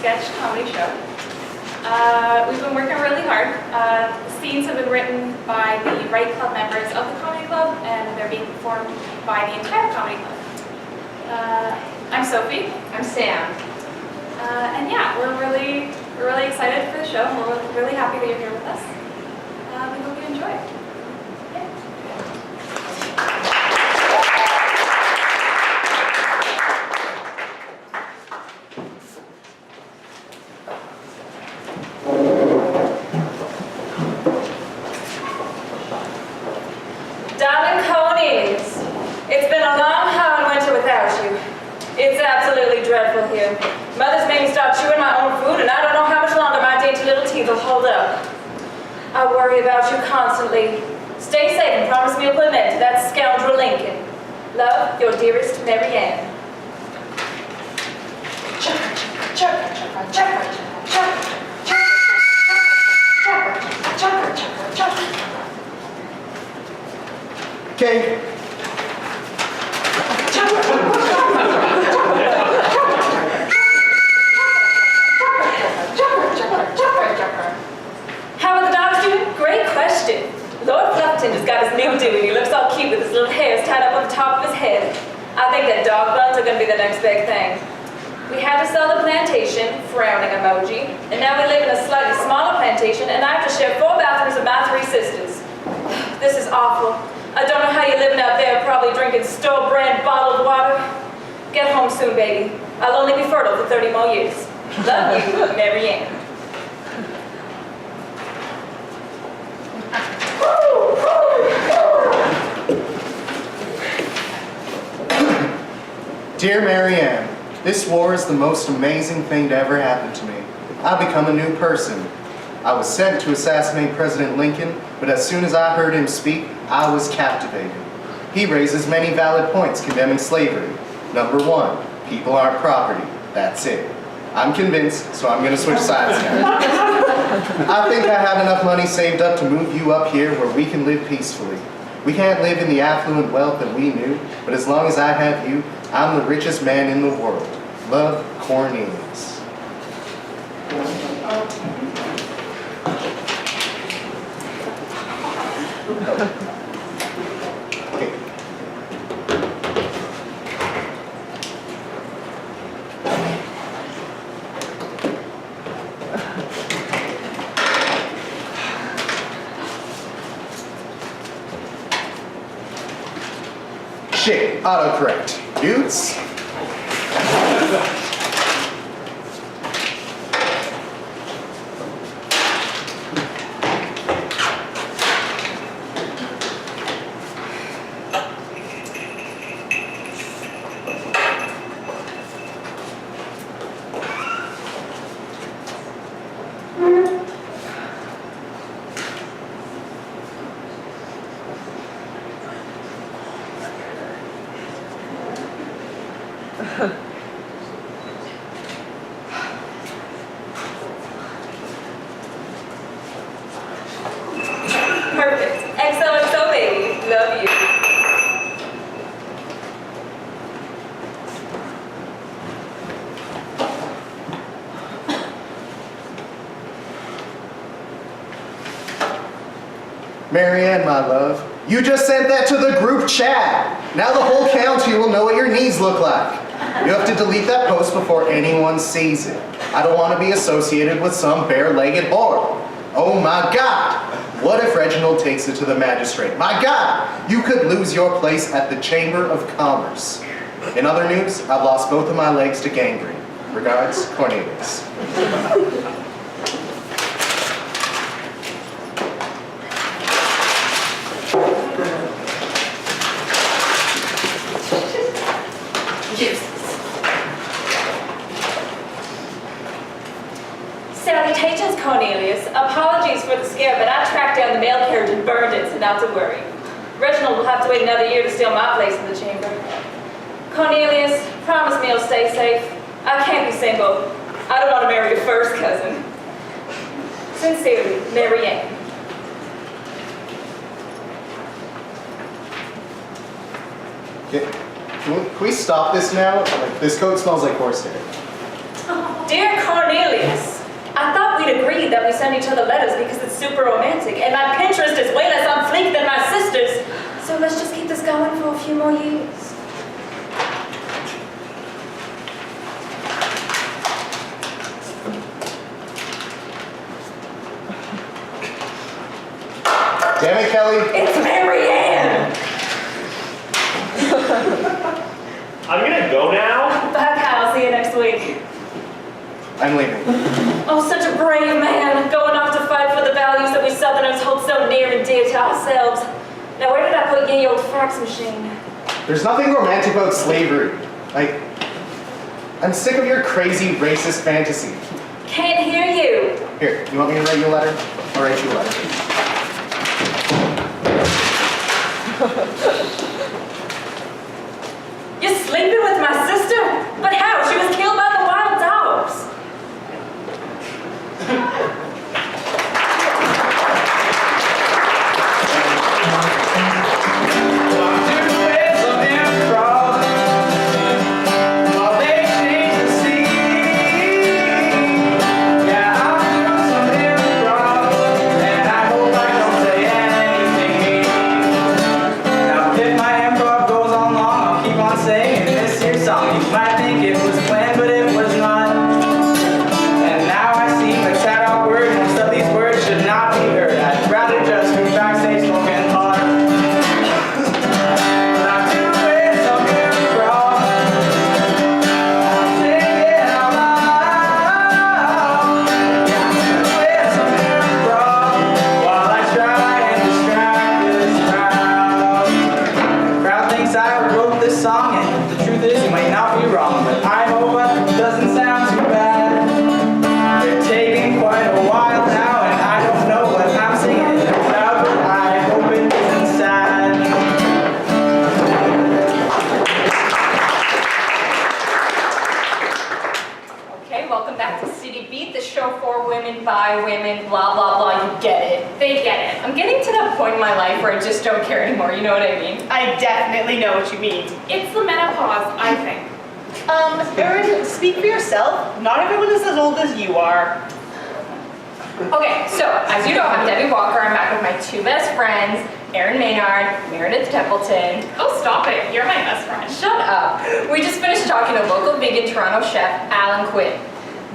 Etch-A-Sketch Comedy Show. We've been working really hard. The scenes have been written by the Right Club members of the Comedy Club, and they're being performed by the entire Comedy Club. I'm Sophie. I'm Sam. And yeah, we're really excited for the show, and we're really happy that you're here with us. We hope you enjoy it. Darling Conies, it's been a long, hard winter without you. It's absolutely dreadful here. Mother's made me start chewing my own food, and I don't know how much longer my dainty little teeth will hold up. I worry about you constantly. Stay safe and promise me you'll put an end to that scoundrel Lincoln. Love, your dearest Mary Ann. Okay. How are the dogs doing? Great question. Lord Fluffington has got his new do, and he looks all cute with his little hairs tied up on the top of his head. I think that dog buns are going to be the next big thing. We had to sell the plantation, frowning emoji, and now we live in a slightly smaller plantation, and I have to share 4 bathrooms with my 3 sisters. This is awful. I don't know how you're living out there, probably drinking store-brand bottled water. Get home soon, baby. I'll only be fertile for 30 more years. Love you, Mary Ann. Dear Mary Ann, this war is the most amazing thing to ever happen to me. I've become a new person. I was sent to assassinate President Lincoln, but as soon as I heard him speak, I was captivated. He raises many valid points condemning slavery. Number 1, people aren't property. That's it. I'm convinced, so I'm going to switch sides now. I think I have enough money saved up to move you up here where we can live peacefully. We can't live in the affluent wealth that we knew, but as long as I have you, I'm the richest man in the world. Love, Cornelius. Okay. Shit, autocorrect. Dudes. Perfect. XOXO, baby. Love you. Mary Ann, my love, you just sent that to the group chat. Now the whole county will know what your knees look like. You have to delete that post before anyone sees it. I don't want to be associated with some bare-legged whore. Oh my God! What if Reginald takes it to the magistrate? My God! You could lose your place at the Chamber of Commerce. In other news, I've lost both of my legs to gangrene. Regards, Cornelius. Salutations, Cornelius. Apologies for the scare, but I tracked down the mail carriage and burned it, so not to worry. Reginald will have to wait another year to steal my place in the chamber. Cornelius, promise me you'll stay safe. I can't be single. I don't want to marry your first cousin. Sincerely, Mary Ann. Can we stop this now? Like, this coat smells like horsehair. Dear Cornelius, I thought we'd agreed that we send each other letters because it's super romantic, and my Pinterest is way less on fleek than my sister's. So let's just keep this going for a few more years. Damn it, Kelly. It's Marianne! I'm gonna go now. Bye, pal. See you next week. I'm leaving. Oh, such a brave man, going off to fight for the values that we Southerners hold so near and dear to ourselves. Now, where did I put ye old fax machine? There's nothing romantic about slavery. Like, I'm sick of your crazy racist fantasy. Can't hear you. Here, you want me to write you a letter? I'll write you a letter. You're sleeping with my sister? But how? She was killed by the wild dogs. By women, blah, blah, blah, you get it. They get it. I'm getting to that point in my life where I just don't care anymore, you know what I mean? I definitely know what you mean. It's the menopause, I think. Erin, speak for yourself. Not everyone is as old as you are. Okay, so, as you know, I'm Debbie Walker. I'm back with my two best friends, Erin Maynard, Meredith Templeton. Oh, stop it. You're my best friend. Shut up. We just finished talking to local vegan Toronto chef, Alan Quinn.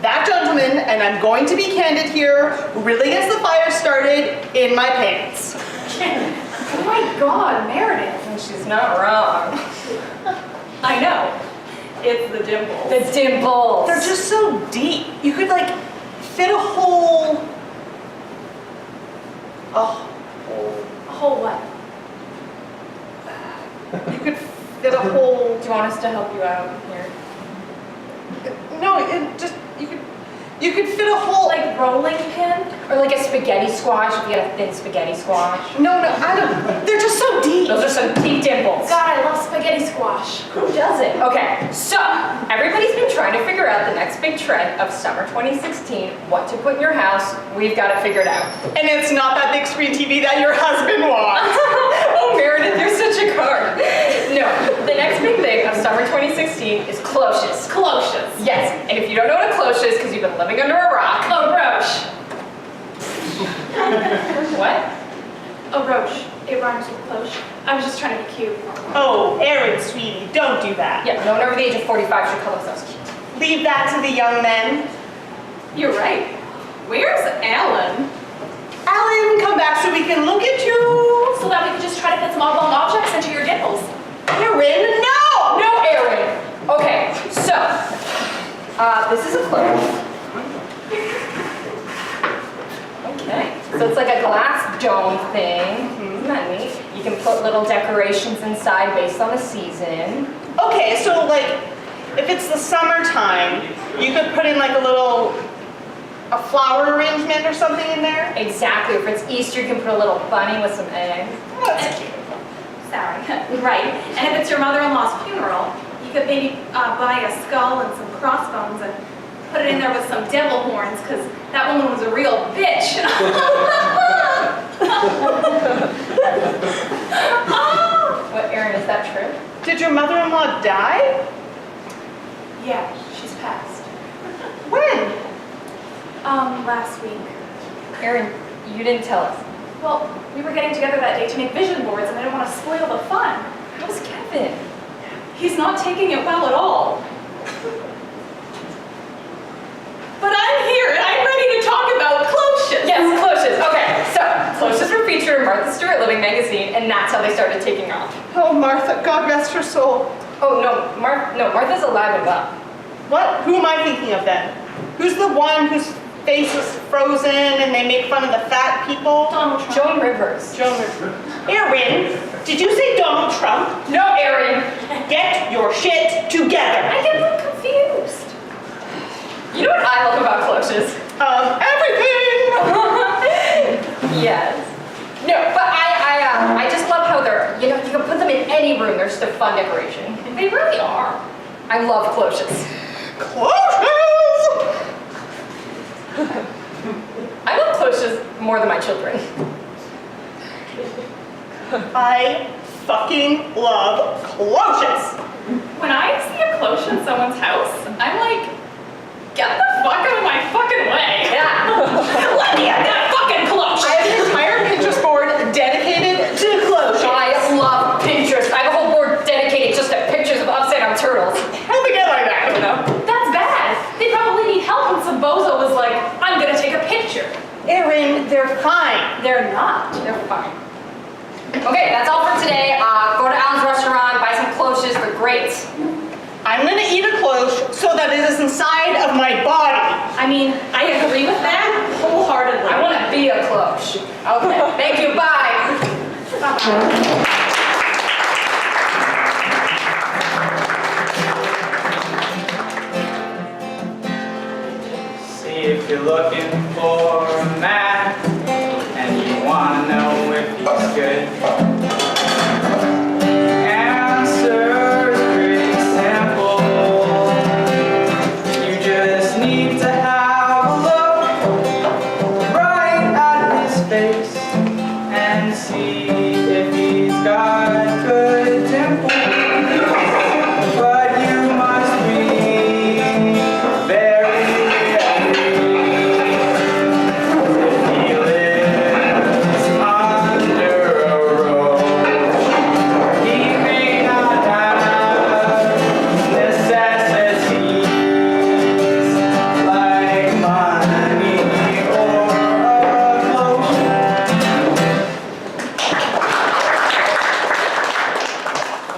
That gentleman, and I'm going to be candid here, really gets the fire started in my pants. Oh my God, Meredith. And she's not wrong. I know. It's the dimples. The dimples. They're just so deep. You could like fit a whole... A whole what? You could fit a whole... Do you want us to help you out here? No, you could fit a whole... Like rolling pin? Or like a spaghetti squash, if you had a thin spaghetti squash. No, I don't... They're just so deep. Those are some deep dimples. God, I love spaghetti squash. Who doesn't? Okay, so everybody's been trying to figure out the next big trend of summer 2016, what to put in your house. We've got it figured out. And it's not that big screen TV that your husband wants. Oh, Meredith, you're such a card. No, the next big thing of summer 2016 is cloches. Cloches. Yes, and if you don't know what a cloche is because you've been living under a rock. A roche. What? A roche. It rhymes with cloche. I was just trying to be cute. Oh, Erin, sweetie, don't do that. Yeah, no one over the age of 45 should call themselves cute. Leave that to the young men. You're right. Where's Alan? Alan, come back so we can look at you. So that we could just try to fit some oblong objects into your dimples. Erin, no! No, Erin. Okay, so this is a cloche. Okay, so it's like a glass dome thing. Isn't that neat? You can put little decorations inside based on the season. Okay, so like, if it's the summertime, you could put in like a flower arrangement or something in there. Exactly. If it's Easter, you can put a little bunny with some eggs. Oh, that's cute. Sorry. Right. And if it's your mother-in-law's funeral, you could maybe buy a skull and some crossbones and put it in there with some devil horns, because that woman was a real bitch. What, Erin, is that true? Did your mother-in-law die? Yeah, she's passed. When? Erin, you didn't tell us. Well, we were getting together that day to make vision boards, and I didn't want to spoil the fun. How's Kevin? He's not taking it well at all. But I'm here, and I'm ready to talk about cloches. Yes, cloches. Okay, so cloches were featured in Martha Stewart Living magazine, and that's how they started taking off. Oh, Martha, God rest her soul. Oh no, Martha's alive and well. What? Who am I thinking of then? Who's the one whose face is frozen and they make fun of the fat people? Donald Trump. Joan Rivers. Joan Rivers. Erin, did you say Donald Trump? No, Erin. Get your shit together. I get a little confused. You know what I love about cloches? Everything. Yes. No, but I just love how they're, you know, you can put them in any room. They're just a fun decoration. They really are. I love cloches. Cloches! I love cloches more than my children. I fucking love cloches. When I see a cloche in someone's house, I'm like, get the fuck out of my fucking way. Yeah. Let me have that fucking cloche. I have an entire Pinterest board dedicated to cloches. I love Pinterest. I have a whole board dedicated just to pictures of upside down turtles. How'd they get like that? You know? That's bad. They probably need help when some bozo was like, I'm gonna take a picture. Erin, they're fine. They're not. They're fine. Okay, that's all for today. Go to Alan's restaurant, buy some cloches. They're great. I'm gonna eat a cloche so that it is inside of my body. I mean, I agree with that wholeheartedly. I want to be a cloche. Okay, thank you. Bye. See if you're looking for a man and you want to know if he's good. Answer's pretty simple. You just need to have a look right at his face and see if he's got good dimples. But you must be very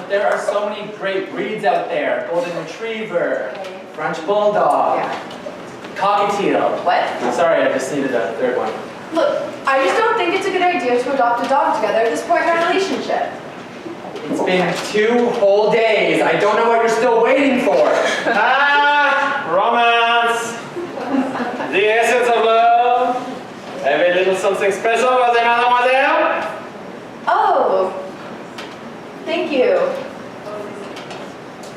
there are so many great breeds out there. Golden Retriever, French Bulldog, Cockatiel. What? Sorry, I just needed a third one. Look, I just don't think it's a good idea to adopt a dog together at this point in our relationship. It's been 2 whole days. I don't know what you're still waiting for. Romance. The essence of love. Have a little something special for the mademoiselle? Oh, thank you.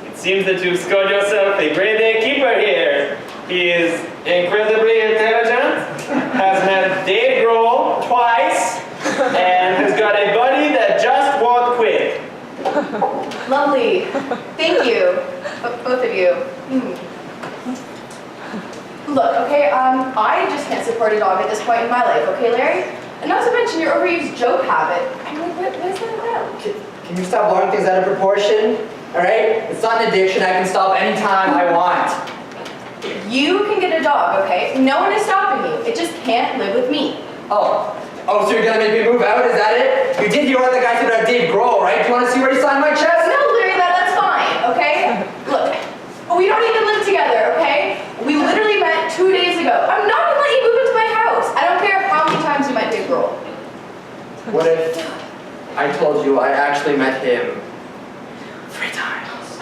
It seems that you've scored yourself a grade A keeper here. He is incredibly intelligent, has met Dave Grohl twice, and has got a body that just won't quit. Lovely. Thank you, both of you. Look, okay, I just can't support a dog at this point in my life, okay, Larry? And not to mention your overused joke habit. I mean, what is that about? Can you stop blowing things out of proportion? All right? It's not an addiction. I can stop anytime I want. You can get a dog, okay? No one is stopping you. It just can't live with me. Oh, so you're gonna make me move out? Is that it? You did hear what the guy said about Dave Grohl, right? Do you want to see where he signed my chest? No, Larry, that's fine, okay? Look, we don't even live together, okay? We literally met 2 days ago. I'm not gonna let you move into my house. I don't care how many times you met Dave Grohl. What if I told you I actually met him 3 times?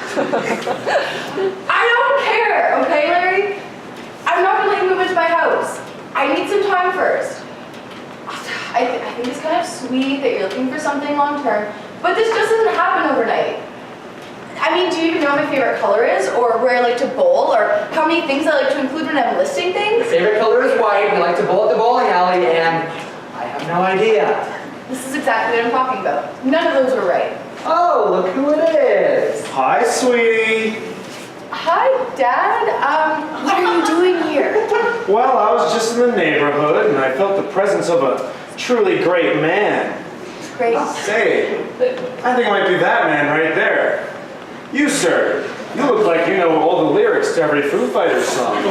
I don't care, okay, Larry? I'm not gonna let you move into my house. I need some time first. I think it's kind of sweet that you're looking for something long term, but this just doesn't happen overnight. I mean, do you even know what my favorite color is, or where I like to bowl, or how many things I like to include when I'm listing Your things? favorite color is white. You like to bowl at the bowling alley, and I have no idea. This is exactly what I'm talking about. None of those were right. Oh, look who it is. Hi, sweetie. Hi, Hi, Dad. What are you doing here? Well, I was just in the neighborhood and I felt the presence of a truly great man. Great. Say, I think it might be that man right there. You, sir, you look like you know all the lyrics to every Foo Fighters song.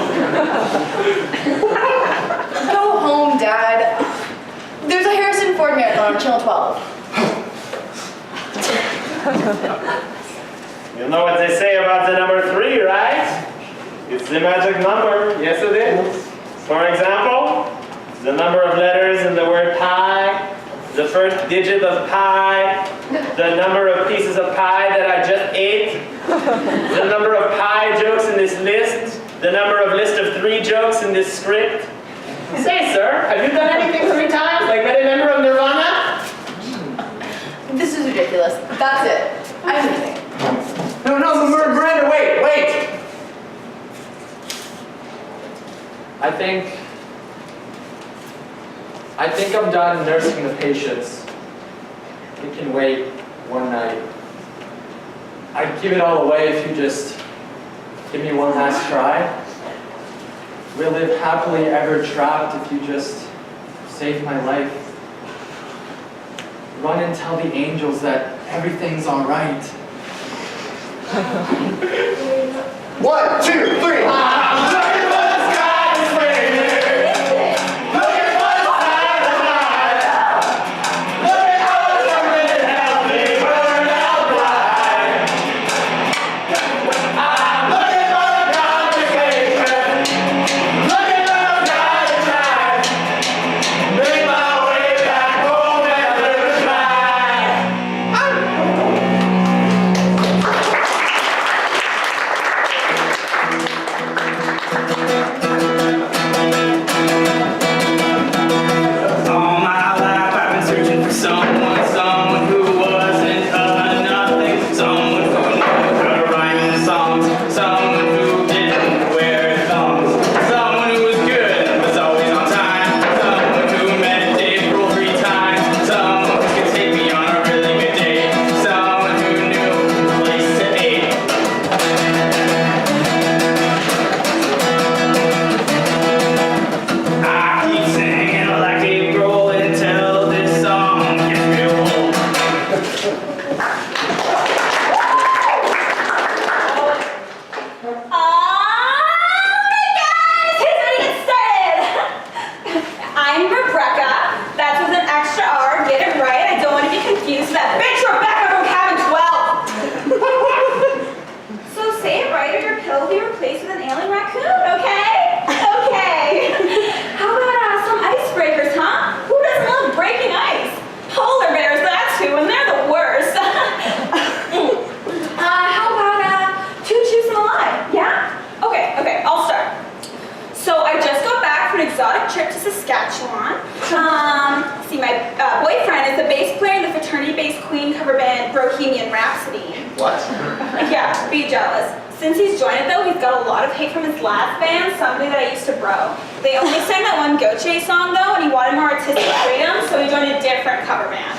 Go home, Dad. There's a Harrison Ford marathon on Channel 12. You know what they say about the number 3, right? It's the magic number. Yes, it is. For example, the number of letters in the word pie, the first digit of pie, the number of pieces of pie that I just ate, the number of pie jokes in this list, the number of list of 3 jokes in this script. Say, sir, have you done anything 3 times, like met a member of Nirvana? This is ridiculous. That's it. I'm leaving. No, Miranda, wait! I think I'm done nursing the patients. We can wait one night. I'd give it all away if you just give me one last try. We'll live happily ever trapped if you just save my life. Run and tell the angels that everything's all right. 1, 2, 3. Trip to Saskatchewan. See, my boyfriend is the bass player in the fraternity bass Queen cover band Bohemian Rhapsody. What? Yeah, be jealous. Since he's joined it though, he's got a lot of hate from his last band, somebody that I used to bro. They only sang that one Goche song though, and he wanted more artistic freedom, so he joined a different cover band.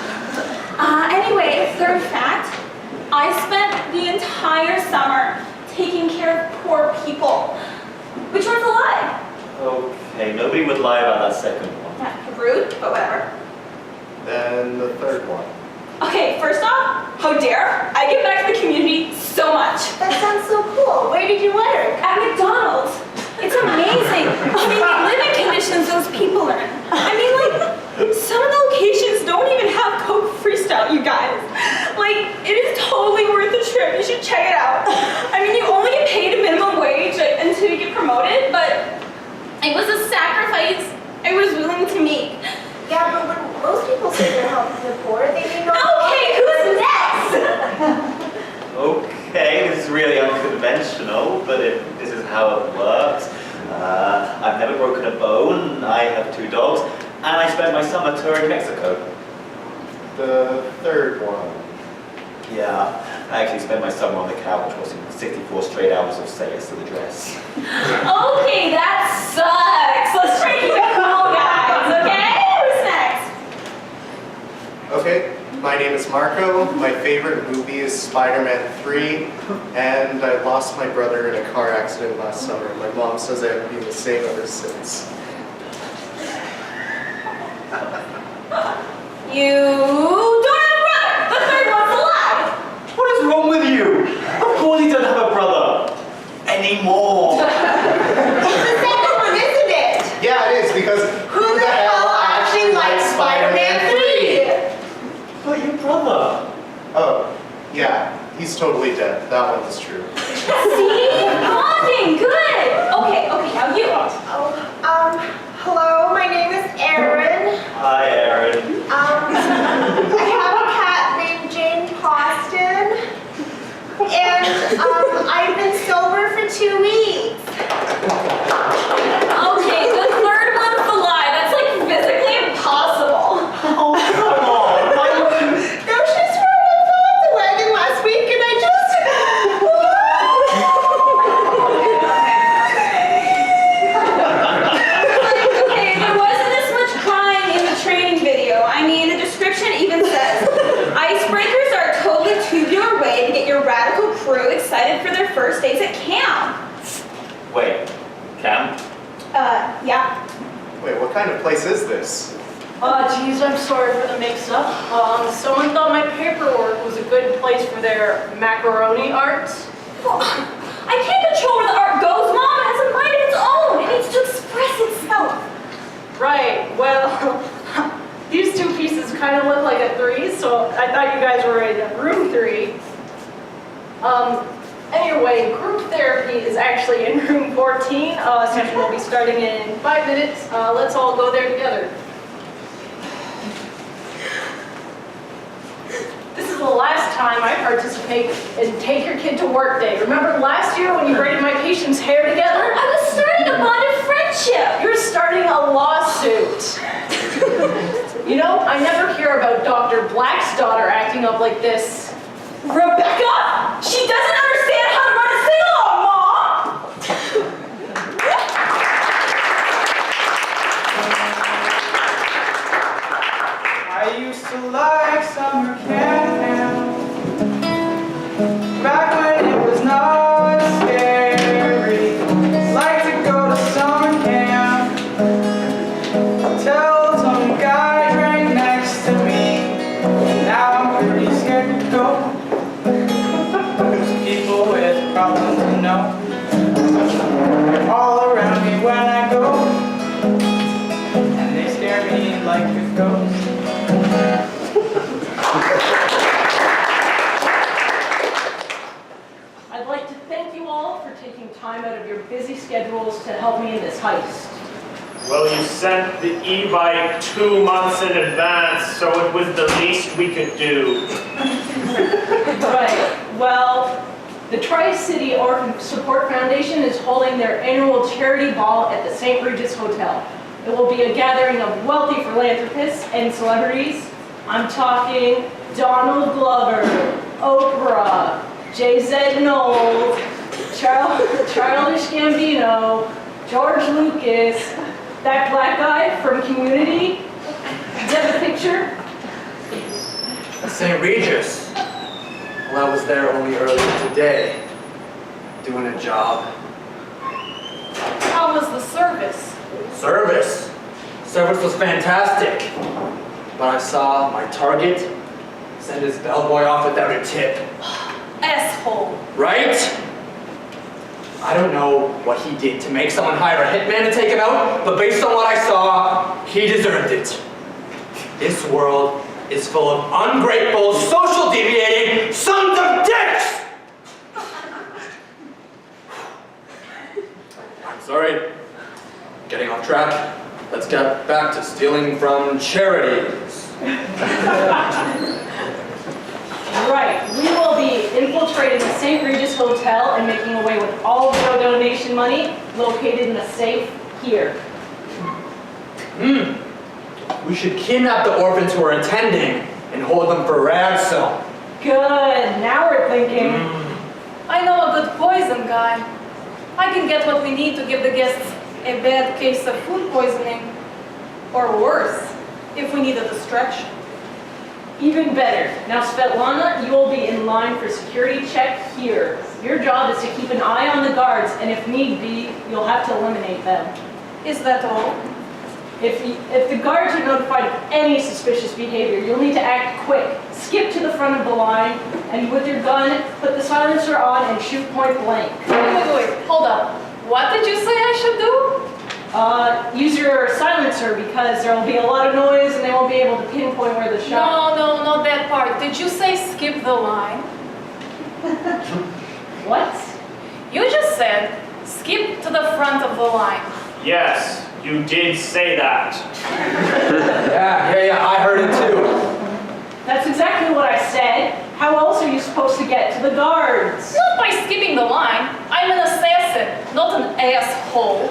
Anyway, third fact, I spent the entire summer taking care of poor people. Which one's a lie? Okay, nobody would lie about that second one. Yeah, rude, but whatever. Then the third one. Okay, first off, how dare I give back to the community so much. That sounds so cool. Where did you work? At McDonald's. It's amazing. I mean, the living conditions those people are in. I mean, like, some of the locations don't even have Coke Freestyle, you guys. Like, it is totally worth the trip. You should check it out. I mean, you only get paid a minimum wage until you get promoted, but it was a sacrifice I was willing to make. Yeah, but when most people say they're helping the poor, they mean no. Okay, who's next? Okay, this is really unconventional, but if this is how it works, I've never broken a bone, I have 2 dogs, and I spent my summer touring Mexico. The third one. Yeah, I actually spent my summer on the couch watching 64 straight hours of Say to the Dress. Okay, that sucks. Let's try to keep it cool, guys, okay? Who's next? Okay, My name is Marco. My favorite movie is Spider-Man 3, and I lost my brother in a car accident last summer. My mom says I haven't been the same ever since. You don't have a brother! The third one's alive! What is wrong with you? Of course he doesn't have a brother. Anymore. It's the second one, isn't it? Yeah, it is, because Who the hell actually likes Spider-Man 3? But your brother. Oh, yeah, he's totally dead. That one is true. See? Bonding! Good! Okay, now you. Hello, my name is Erin. Hi, Aaron. I have a cat named Jane Poston. And I've been sober for 2 weeks. Okay, the third one's alive. That's like physically impossible. Oh, come on. No, she swear I fell off the wagon last week and I just... Okay, there wasn't this much crying in the training video. I mean, the description even says, icebreakers are a totally tubular way to get your radical crew excited for their first days at camp. Wait, camp? Yeah. Wait, what kind of place is this? Geez, I'm sorry for the mix-up. Someone thought my paperwork was a good place for their macaroni arts. Well, I can't control where the art goes, Mom. It has a mind of its own. It needs to express itself. Right, well, these two pieces kind of look like a 3, so I thought you guys were in room 3. Anyway, group therapy is actually in room 14. Session will be starting in 5 minutes. Let's all go there together. This is the last time I participate in Take Your Kid to Work Day. Remember last year when you braided my patient's hair together? I was starting a bond of friendship. You're starting a lawsuit. You know, I never hear about Dr. Black's daughter acting up like this. Rebecca, she doesn't understand how to run a sing-along, Mom. I used to like summer camp back when it was not scary. Like to go to summer camp. Tell some guy right next to me. Now I'm pretty scared to go. There's people with problems, you know, all around me when I go, and they stare at me like a ghost. I'd like to thank you all for taking time out of your busy schedules to help me in this heist. Well, you sent the e-bike 2 months in advance, so it was the least we could do. Right. Well, the Tri-City Orphan Support Foundation is holding their annual charity ball at the St. Regis Hotel. It will be a gathering of wealthy philanthropists and celebrities. I'm talking Donald Glover, Oprah, J.Z. Knowles, Childish Gambino, George Lucas, that black guy from Community. Do you have a picture? St. Regis. Well, I was there only earlier today, doing a job. How was the service? Service? Service was fantastic. But I saw my target send his bellboy off without a tip. Asshole. Right? I don't know what he did to make someone hire a hitman to take him out, but based on what I saw, he deserved it. This world is full of ungrateful, social deviating sons of dicks! I'm sorry. Getting off track. Let's get back to stealing from charities. Right. We will be infiltrating the St. Regis Hotel and making away with all the donation money located in a safe here. We should kidnap the orphans who are attending and hold them for ransom. Good. Now we're thinking. I know a good poison guy. I can get what we need to give the guests a bad case of food poisoning. Or worse, if we need a distraction. Even better. Now, Svetlana, you will be in line for security check here. Your job is to keep an eye on the guards, and if need be, you'll have to eliminate them. Is that all? If the guards are notified of any suspicious behavior, you'll need to act quick. Skip to the front of the line, and with your gun, put the silencer on and shoot point blank. Wait, hold up. What did you say I should do? Use your silencer because there will be a lot of noise and they won't be able to pinpoint where the shot. No, not that part. Did you say skip the line? What? You just said skip to the front of the line. Yes, you did say that. Yeah, I heard it too. That's exactly what I said. How else are you supposed to get to the guards? Not by skipping the line. I'm an assassin, not an asshole.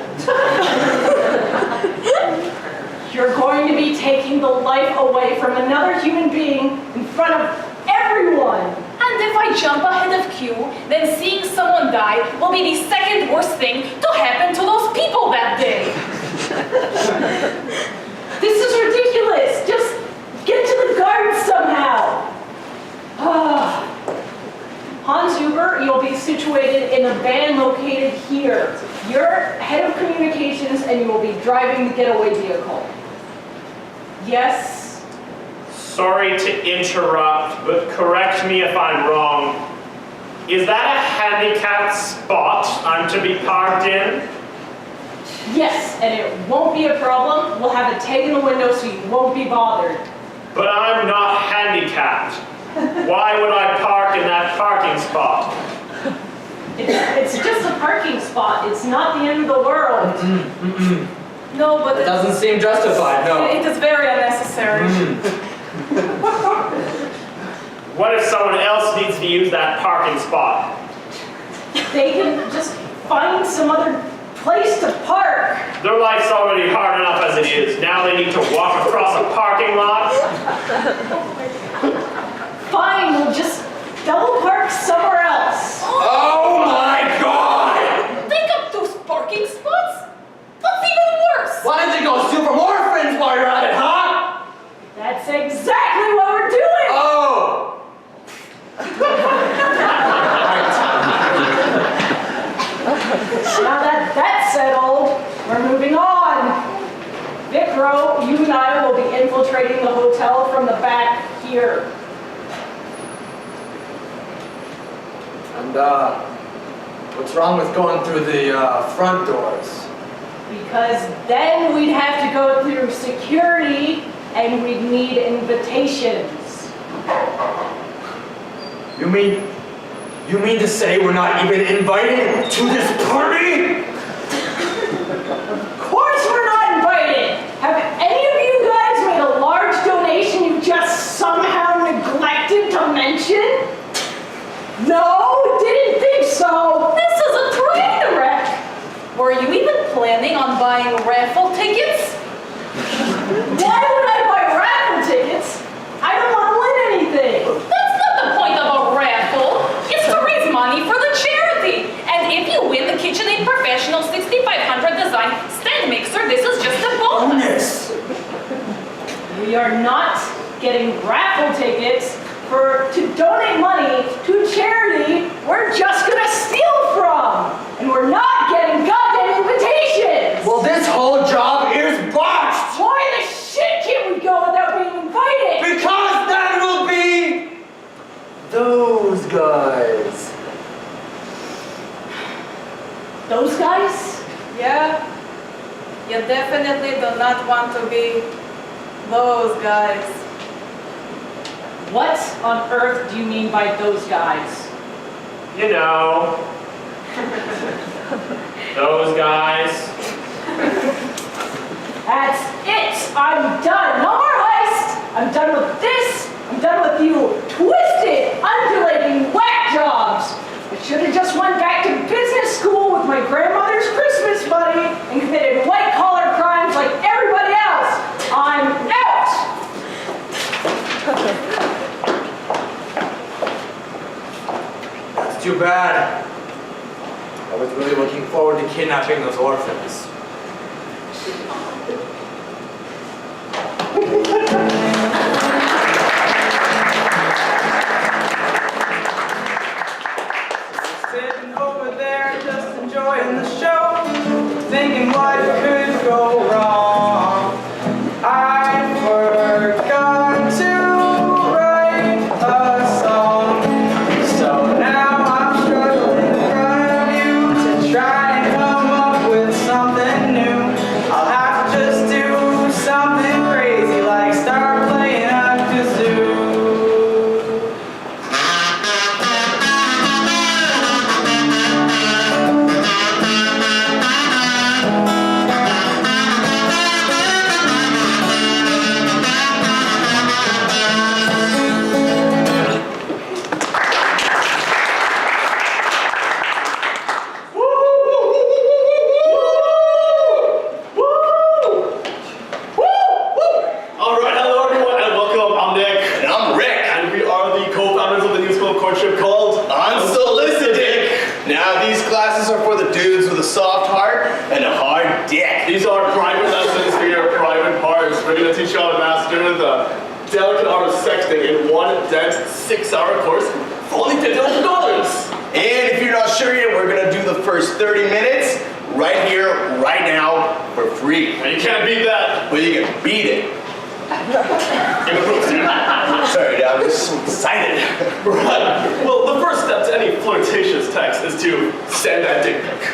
You're going to be taking the life away from another human being in front of everyone. And if I jump ahead of Q, then seeing someone die will be the second worst thing to happen to those people that day. This is ridiculous. Just get to the guards somehow. Hans Huber, you'll be situated in a van located here. You're head of communications and you will be driving the getaway vehicle. Yes? Sorry to interrupt, but correct me if I'm wrong. Is that a handicapped spot I'm to be parked in? Yes, and it won't be a problem. We'll have a tag in the window so you won't be bothered. But I'm not handicapped. Why would I park in that parking spot? It's just a parking spot. It's not the end of the world. No, but It doesn't seem justified, no. it is very unnecessary. What if someone else needs to use that parking spot? They can just find some other place to park. Their life's already hard enough as it is. Now they need to walk across a parking lot? Fine, we'll just double park somewhere else. Oh my God! Take up those parking spots? That's even worse. Why don't you go steal from orphans while you're at it, huh? That's exactly what we're doing. Oh! Now that that's settled, we're moving on. Vicro, you and I will be infiltrating the hotel from the back here. And, what's wrong with going through the, front doors? Because then we'd have to go through security and we'd need invitations. You mean to say we're not even invited to this party? Of course we're not invited! Have any of you guys made a large donation you just somehow neglected to mention? No? Didn't think so. This is a train wreck. Were you even planning on buying raffle tickets? Why would I buy raffle tickets? I don't want to win anything. That's not the point of a raffle. It's to raise money for the charity. And if you win the KitchenAid Professional 6500 design stand mixer, this is just a bonus. We are not getting raffle tickets to donate money to charity we're just gonna steal from. And we're not getting goddamn invitations. Well, this whole job is botched! Why the shit can't we go without being invited? Because that will be those guys. Those guys? Yeah. You definitely do not want to be those guys. What on earth do you mean by those guys? You know, those guys. That's it! I'm done! No more heist! I'm done with this! I'm done with you twisted, undulating whack jobs! I should have just went back to business school with my grandmother's Christmas money and committed white-collar crimes like everybody else! I'm out! It's too bad. I was really looking forward to kidnapping those orphans. enjoying the show, thinking what could go wrong. I forgot to write a song, so now I'm struggling in front of you to try and come up with something new. I'll have to just do something crazy like start playing a kazoo. Alright, hello everyone and welcome. I'm Nick. And I'm Rick. And we are the co-founders of the new school of courtship called Unsolicited. Now these classes are for the dudes with a soft heart and a hard dick. These are private lessons for your private parts. We're going to teach you how to master the delicate art of sexting in one dense 6-hour course for only $50. And if you're not sure yet, we're gonna do the first 30 minutes right here, right now, for free. And you can't beat that. But you can beat it. In a proof, dude. Sorry, I'm just so excited. Right. Well, the first step to any flirtatious text is to send that dick pic.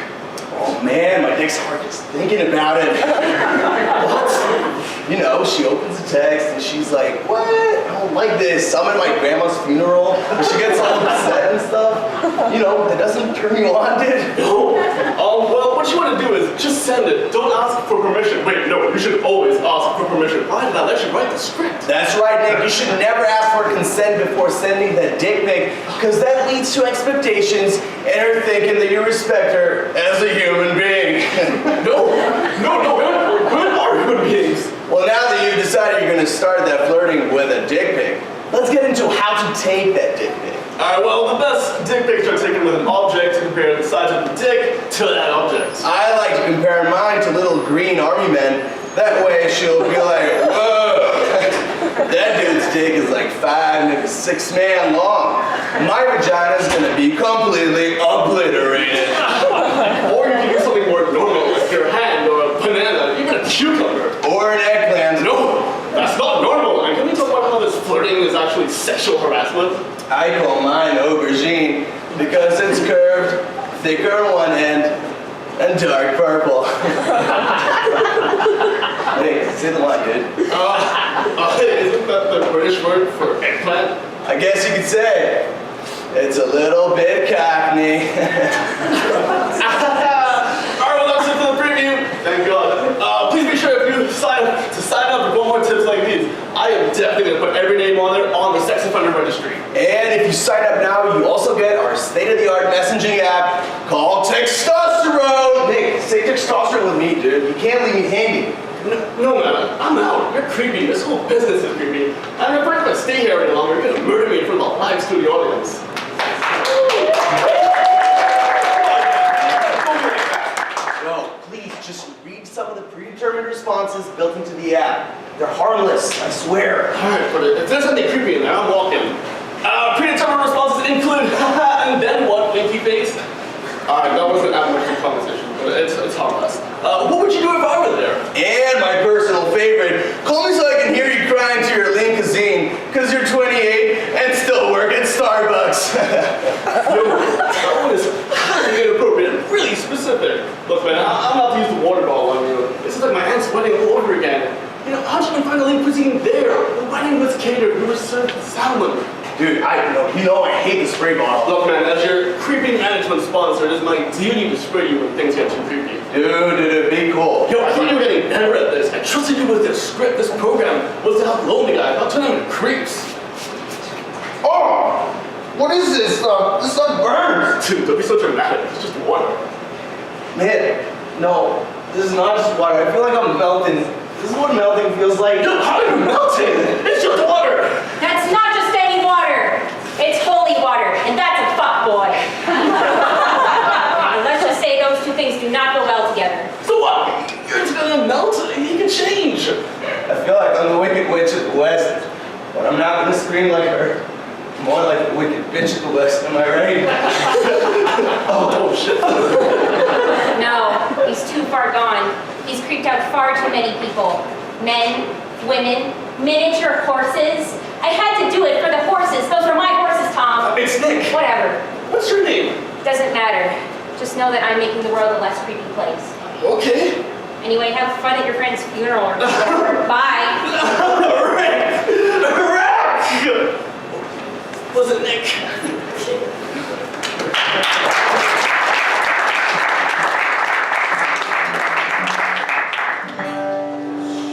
Oh man, my dick's hard just thinking about it. What? You know, she opens the text and she's like, what? I don't like this. I'm at my grandma's funeral. And she gets all upset and stuff. You know, that doesn't turn you on, dude. No. Well, what you want to do is just send it. Don't ask for permission. Wait, no, you should always ask for permission. Why did I let you write the script? That's right, Nick. You should never ask for consent before sending that dick pic, because that leads to expectations and her thinking that you respect her as a human being. No, we're human beings. Well, now that you've decided you're going to start that flirting with a dick pic, let's get into how to take that dick pic. Alright, well, the best dick pics are taken with an object to compare the size of the dick to that object. I like to compare mine to little green army men. That way she'll be like, whoa, that dude's dick is like 5, maybe 6 man long. My vagina's going to be completely obliterated. Or you can do something more normal, like your hand, or a banana, even a cucumber. Or an eggplant. No, that's not normal. And can we talk about how this flirting is actually sexual harassment? I call mine aubergine because it's curved, thicker on one end, and dark purple. Hey, say the line, dude. Isn't that the British word for eggplant? I guess you could say it's a little bit cockney. Alright, well that's it for the preview. Thank God. Please be sure if you sign up for more tips like these. I am definitely going to put every name on there on the sex offender registry. And if you sign up now, you also get our state-of-the-art messaging app called Testosterone. Nick, say testosterone with me, dude. You can't leave me hanging. No, man, I'm out. You're creepy. This whole business is creepy. And if I stay here any longer, you're going to murder me in front of a live studio audience. No, please just read some of the predetermined responses built into the app. They're harmless, I swear. Alright, but if there's something creepy in there, I'm walking. Predetermined responses include, and then what, winky face? Alright, that wasn't that much of a conversation, but it's harmless. What would you do if I were there? And my personal favorite, call me so I can hear you crying to your Linkazine, because you're 28 and still work at Starbucks. No, that one is highly inappropriate and really specific. Look, man, I'm about to use the water bottle on you. This is like my aunt's wedding all over again. You know, how'd you even find the Link cuisine there? The wedding was catered, we were served salmon. Dude, I hate the spray bottle. Look, man, as your creepy management sponsor, it is my duty to spray you when things get too creepy. Dude, be cool. Yo, I thought you were getting better at this. I trusted you with this script. This program was to help lonely guys, not turn them into creeps. Oh, what is this stuff? This stuff burns. Dude, don't be so dramatic. It's just water. Man, no, this is not just water. I feel like I'm melting. This is what melting feels like. Dude, how are you melting? It's just water. That's not just any water. It's holy water, and that's a fuckboy. Let's just say those two things do not go well together. So what? You're just gonna melt. He can change. I feel like I'm the wicked witch of the west, but I'm not gonna scream like her. More like the wicked bitch of the west, am I right? Oh, shit. No, he's too far gone. He's creeped out far too many people. Men, women, miniature horses. I had to do it for the horses. Those were my horses, Tom. It's Nick. Whatever. What's your name? Doesn't matter. Just know that I'm making the world a less creepy place. Okay. Anyway, have fun at your friend's funeral or whatever. Bye. Rick! Rick! Was it Nick?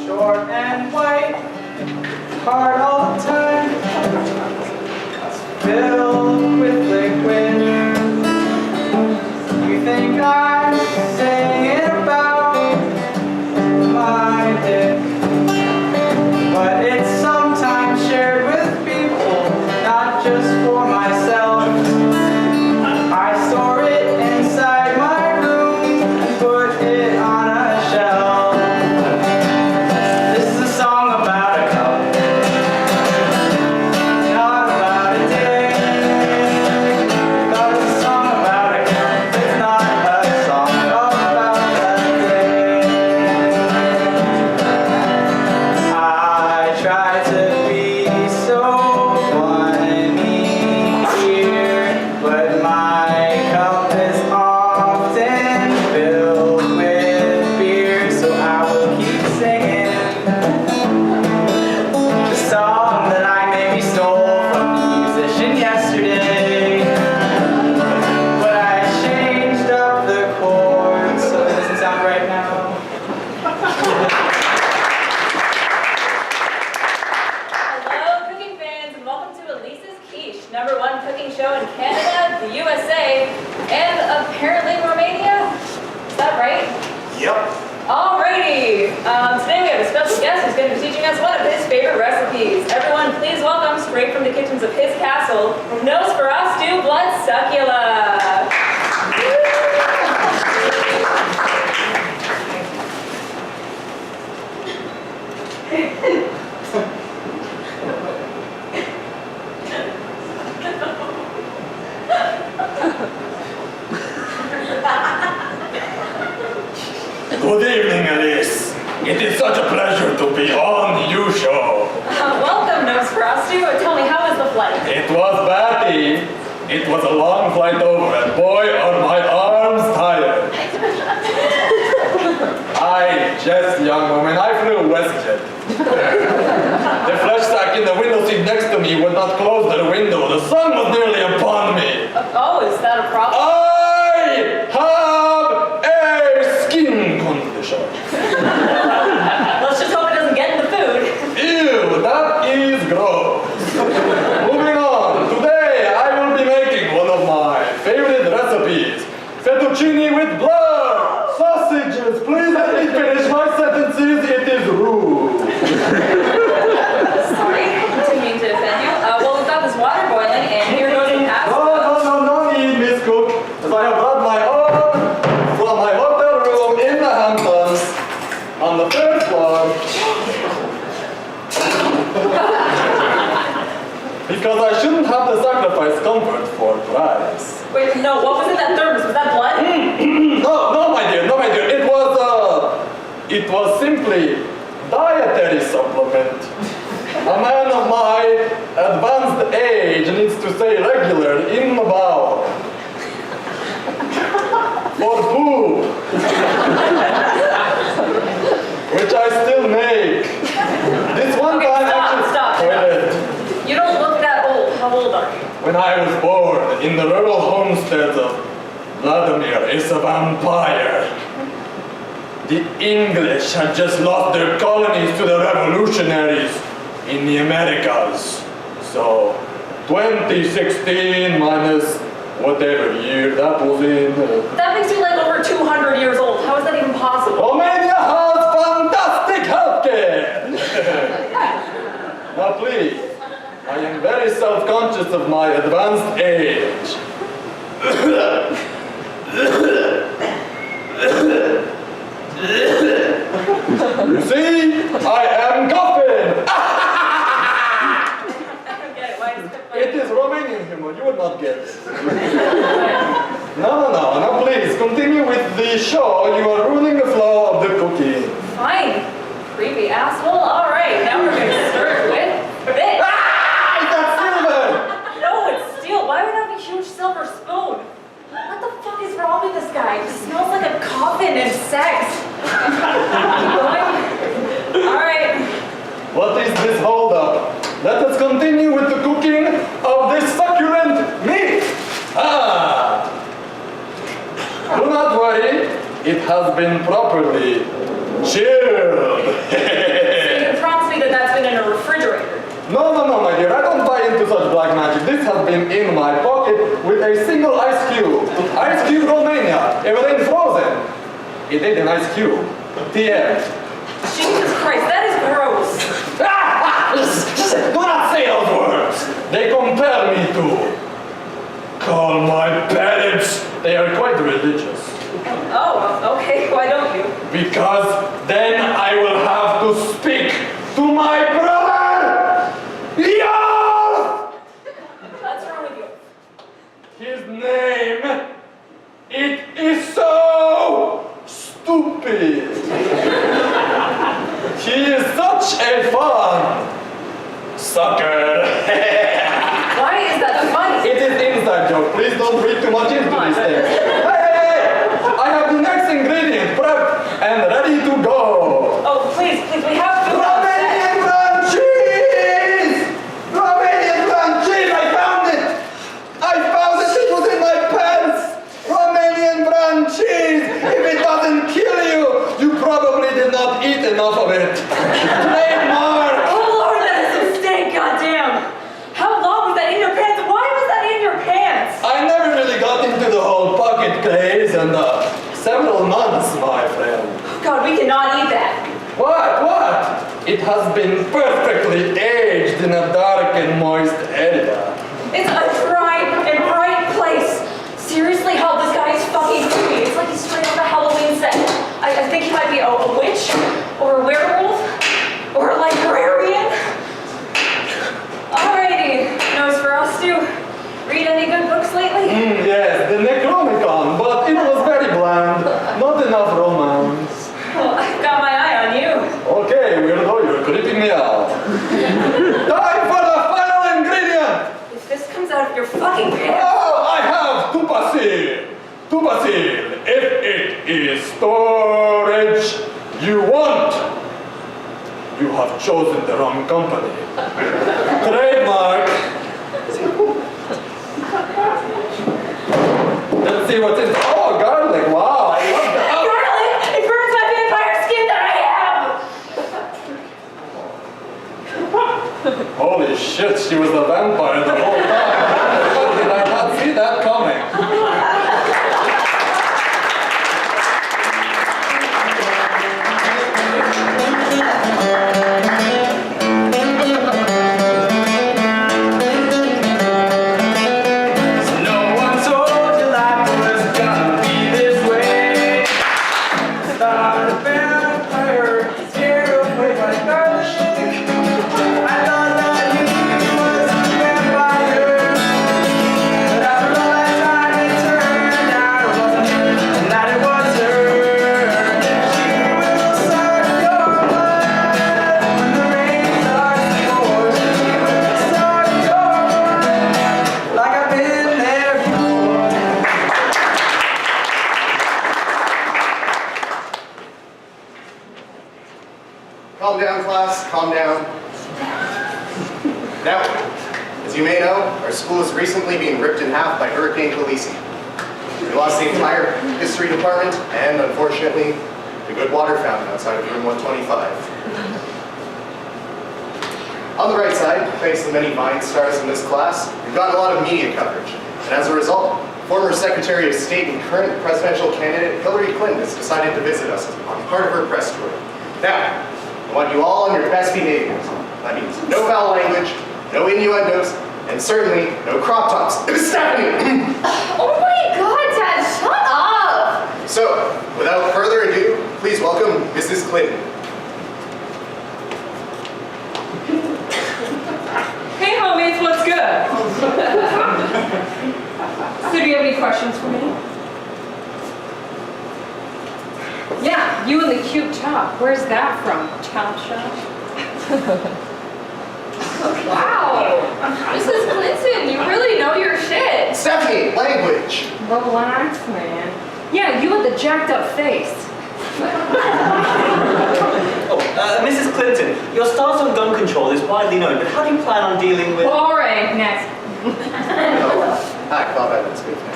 Short and white, hard all the time, filled with liquid. You think I'm singing about my dick, but it's sometimes shared with people, not just for myself. I store it inside my room and put it on a shelf. This is a song about a cup, not about a dick. It's a song about a cup, it's not a song about a dick. I try to be so funny here, but my cup is often filled with beer, so I will keep singing the song that I maybe stole from the musician yesterday. But I changed up the chords so it doesn't sound right now. Hello, cooking fans, and welcome to Elise's Quiche, #1 cooking show in Canada, the USA, and apparently Romania. Is that right? Yep. Alrighty. Today we have a special guest who's going to be teaching us one of his favorite recipes. Everyone, please welcome, straight from the kitchens of his castle, Nosferatu Blood Succula. Good evening, Elise. It is such a pleasure to be on your show. Welcome, Nosferatu. Tell me, how was the flight? It was batty. It was a long flight over, and boy, are my arms tired. Yes, young woman, I flew WestJet. The flesh sack in the window seat next to me would not close the window. The sun was nearly upon me. Oh, is that a problem? I have a skin condition. Let's just hope it doesn't get in the food. Ew, that is gross. Moving on. Today I will be making one of my favorite recipes. Fettuccine with blood. Sausages. Please let me finish my sentences. It is rude. Sorry, didn't mean to offend you. Well, we've got this water boiling, and here goes the pasta. No need, Miss Cook. As I have brought my own from my hotel room in the Hamptons on the 3rd floor. Because I shouldn't have to sacrifice comfort for price. Wait, no, what was in that thermos? Was that blood? No, my dear. It was simply dietary supplement. A man of my advanced age needs to stay regular in the bowel. For poo. Which I still make. This one Okay, time stop. toilet. You don't look that old. How old are you? When I was born in the rural homesteads of Vladimir is a vampire. The English had just lost their colonies to the revolutionaries in the Americas. So, 2016 minus whatever year that was in. That makes you like over 200 years old. How is that even possible? Romania has fantastic healthcare! Now please, I am very self-conscious of my advanced age. You see, I am coughing! Okay, why is it It is Romanian humor, you would not get it. No, be sure you are ruining the flow of the cooking. Fine. Creepy asshole. All right, now we're gonna start with this. Ah! That's silver! No, it's steel. Why would I have a huge silver spoon? What the fuck is wrong with this guy? He smells like a coffin and sex. Keep going. All right. What is this holdup? Let us continue with the cooking of this succulent meat. Ah! Do not worry, it has been properly chilled. So you promised me that that's been in a refrigerator. No, my dear, I don't buy into such black magic. This has been in my pocket with a single ice cube. Ice cube Romania. It remained frozen. It ate an ice cube. The end. Jesus Christ, that is gross. Do not say those words. They compel me to call my parents. They are quite religious. Oh, okay, why don't you? Because then I will have to speak to my brother! Yo! What's wrong with you? His name, it is so stupid. He is such a fun sucker. Why is that funny? It is inside joke. Please don't read too much into these things. Hey! I have the next ingredient prepped and ready to go. Oh, please, we have food on set. Romanian brand cheese! Romanian brand cheese! I found it! It was in my pants! Romanian brand cheese! If it doesn't kill you, you probably did not eat enough of it. Trademark! Oh Lord, that is some steak, goddamn! How long was that in your pants? Why was that in your pants? I never really got into the whole pocket craze and several months, my friend. God, we cannot eat that. What? It has been perfectly aged in a dark and moist area. It's a dry and bright place. Seriously, how this guy is fucking creepy. It's like he's straight off a Halloween set. I think he might be a witch, or a werewolf, or a librarian. Alrighty, Nosferatu. Read any good books lately? Yes, the Necronomicon, but it was very bland. Not enough romance. Well, I've got my eye on you. Okay, weirdo, you're creeping me out. Time for the final ingredient! If this comes out of your fucking pants. Oh, I have Tupasil. Tupasil, if it is storage you want, you have chosen the wrong company. Trademark. Let's see what's in. Oh, garlic! Wow, I love that. Garlic! It burns my vampire skin that I have! Holy shit, she was a vampire the whole time. How did I not see that coming? Calm down, class, calm down. Now, as you may know, our school is recently being ripped in half by Hurricane Khaleesi. We lost the entire history department and, unfortunately, the good water fountain outside of room 125. On the right side, thanks to the many Vine stars in this class, we've gotten a lot of media coverage. And as a result, former Secretary of State and current presidential candidate Hillary Clinton has decided to visit us on part of her press tour. Now, I want you all on your best behaviors. That means no foul language, no innuendos, and certainly no crop tops. Stephanie! Oh my God, Dad, shut up! So, without further ado, please welcome Mrs. Clinton. Hey homies, what's good? So do you have any questions for me? Yeah, you and the cute top. Where's that from? Top shop? Wow, Mrs. Clinton, you really know your shit. Stephanie, language. Relax, man. Yeah, you with the jacked up face. Mrs. Clinton, your stance on gun control is widely known, but how do you plan on dealing with... Boring. Next. I thought I would speak now.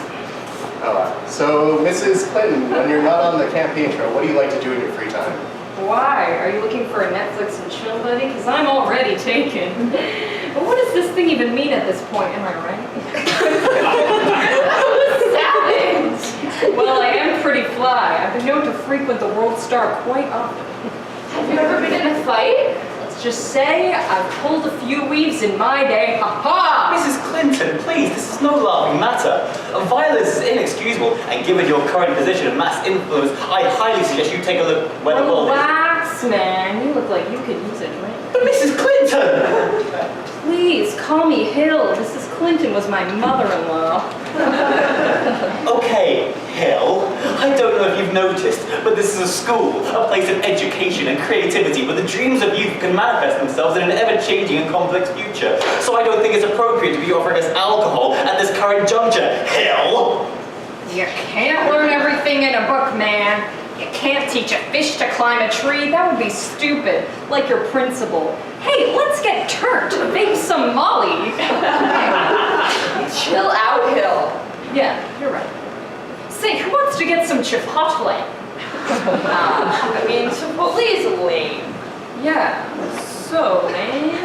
So, Mrs. Clinton, when you're not on the campaign trail, what do you like to do in your free time? Why? Are you looking for a Netflix and chill buddy? Because I'm already taken. But what does this thing even mean at this point? Am I right? Savage! Well, I am pretty fly. I've been known to frequent the World Star quite often. Have you ever been in a fight? Let's just say I've pulled a few weaves in my day. Ha-ha! Mrs. Clinton, please, this is no laughing matter. Violence is inexcusable, and given your current position of mass influence, I highly suggest you take a look where the ball is. Relax, man. You look like you could use a drink. But Mrs. Clinton! Please, call me Hill. Mrs. Clinton was my mother-in-law. Okay, Hill. I don't know if you've noticed, but this is a school, a place of education and creativity where the dreams of youth can manifest themselves in an ever-changing and complex future. So I don't think it's appropriate to be offering us alcohol at this current juncture, Hill. You can't learn everything in a book, man. You can't teach a fish to climb a tree. That would be stupid, like your principal. Hey, let's get turned. Vape some Molly. Chill out, Hill. Yeah, you're right. Say, who wants to get some chipotle? I mean, Chipotle is lame. Yeah, so lame.